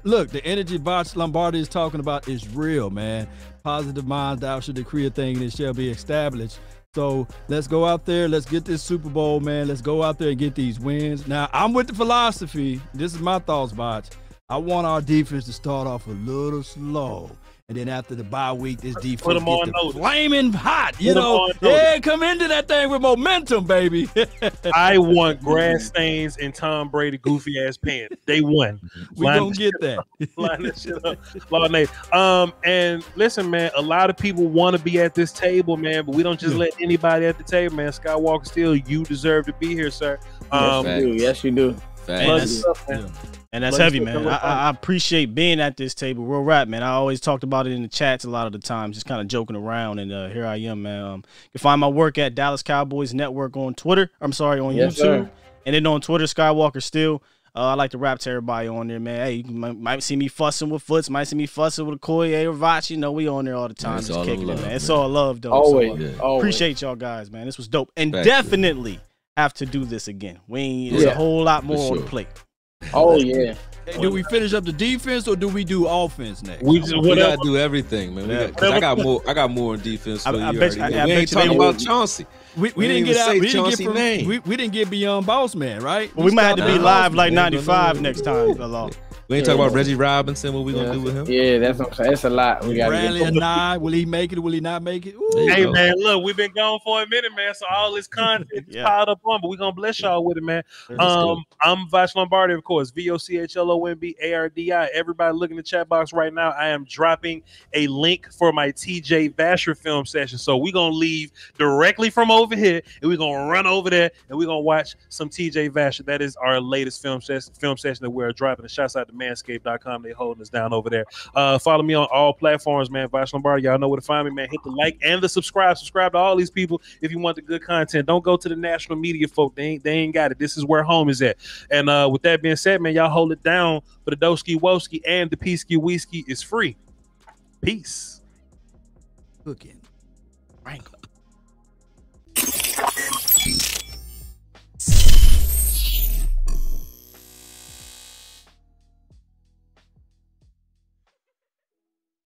Look, the energy Voch Lombardi is talking about is real, man. Positive minds, thou shalt decree a thing, and it shall be established. So let's go out there. Let's get this Super Bowl, man. Let's go out there and get these wins. Now, I'm with the philosophy. This is my thoughts, Voch. I want our defense to start off a little slow. And then after the bye week, this defense gets flaming hot. You know, come into that thing with momentum, baby. I want grass stains and Tom Brady goofy ass pants. They won. We gonna get that. Line that shit up. And listen, man, a lot of people want to be at this table, man, but we don't just let anybody at the table, man. Skywalker, Steele, you deserve to be here, sir. Yes, you do. Yes, you do. And that's heavy, man. I appreciate being at this table. Real rap, man. I always talked about it in the chats a lot of the times, just kind of joking around. And here I am, man. You can find my work at Dallas Cowboys Network on Twitter. I'm sorry, on YouTube. Sir. And then on Twitter, Skywalker Steele. I like to rap to everybody on there, man. Hey, you might see me fussing with Foots, might see me fussing with Koye or Voch. You know, we on there all the time, just kicking it, man. It's all love, though. Always, always. Appreciate y'all guys, man. This was dope. And definitely have to do this again. There's a whole lot more on the plate. Oh, yeah. Hey, do we finish up the defense or do we do offense next? We gotta do everything, man. I got more on defense. We ain't talking about Chauncey. We didn't get out. We didn't get beyond Boss Man, right? Well, we might have to be live like 95 next time. We ain't talking about Reggie Robinson. What we gonna do with him? Yeah, that's what I'm saying. It's a lot. We got Bradley and Nye. Will he make it? Will he not make it? Hey man, look, we've been gone for a minute, man. So all this content is piled up on, but we're gonna bless y'all with it, man. I'm Voch Lombardi, of course. VOCHLOMBARDI. Everybody look in the chat box right now. I am dropping a link for my TJ Vasher film session. So we're gonna leave directly from over here and we're gonna run over there and we're gonna watch some TJ Vasher. That is our latest film session that we're dropping. The shouts out to manscaped.com. They holding us down over there. Follow me on all platforms, man. Voch Lombardi. Y'all know where to find me, man. Hit the like and the subscribe. Subscribe to all these people if you want the good content. Don't go to the national media folk. They ain't got it. This is where home is at. And with that being said, man, y'all hold it down for the Doski Woski, and the Peasky Whiskey is free. Peace. Cooking. Wrangler.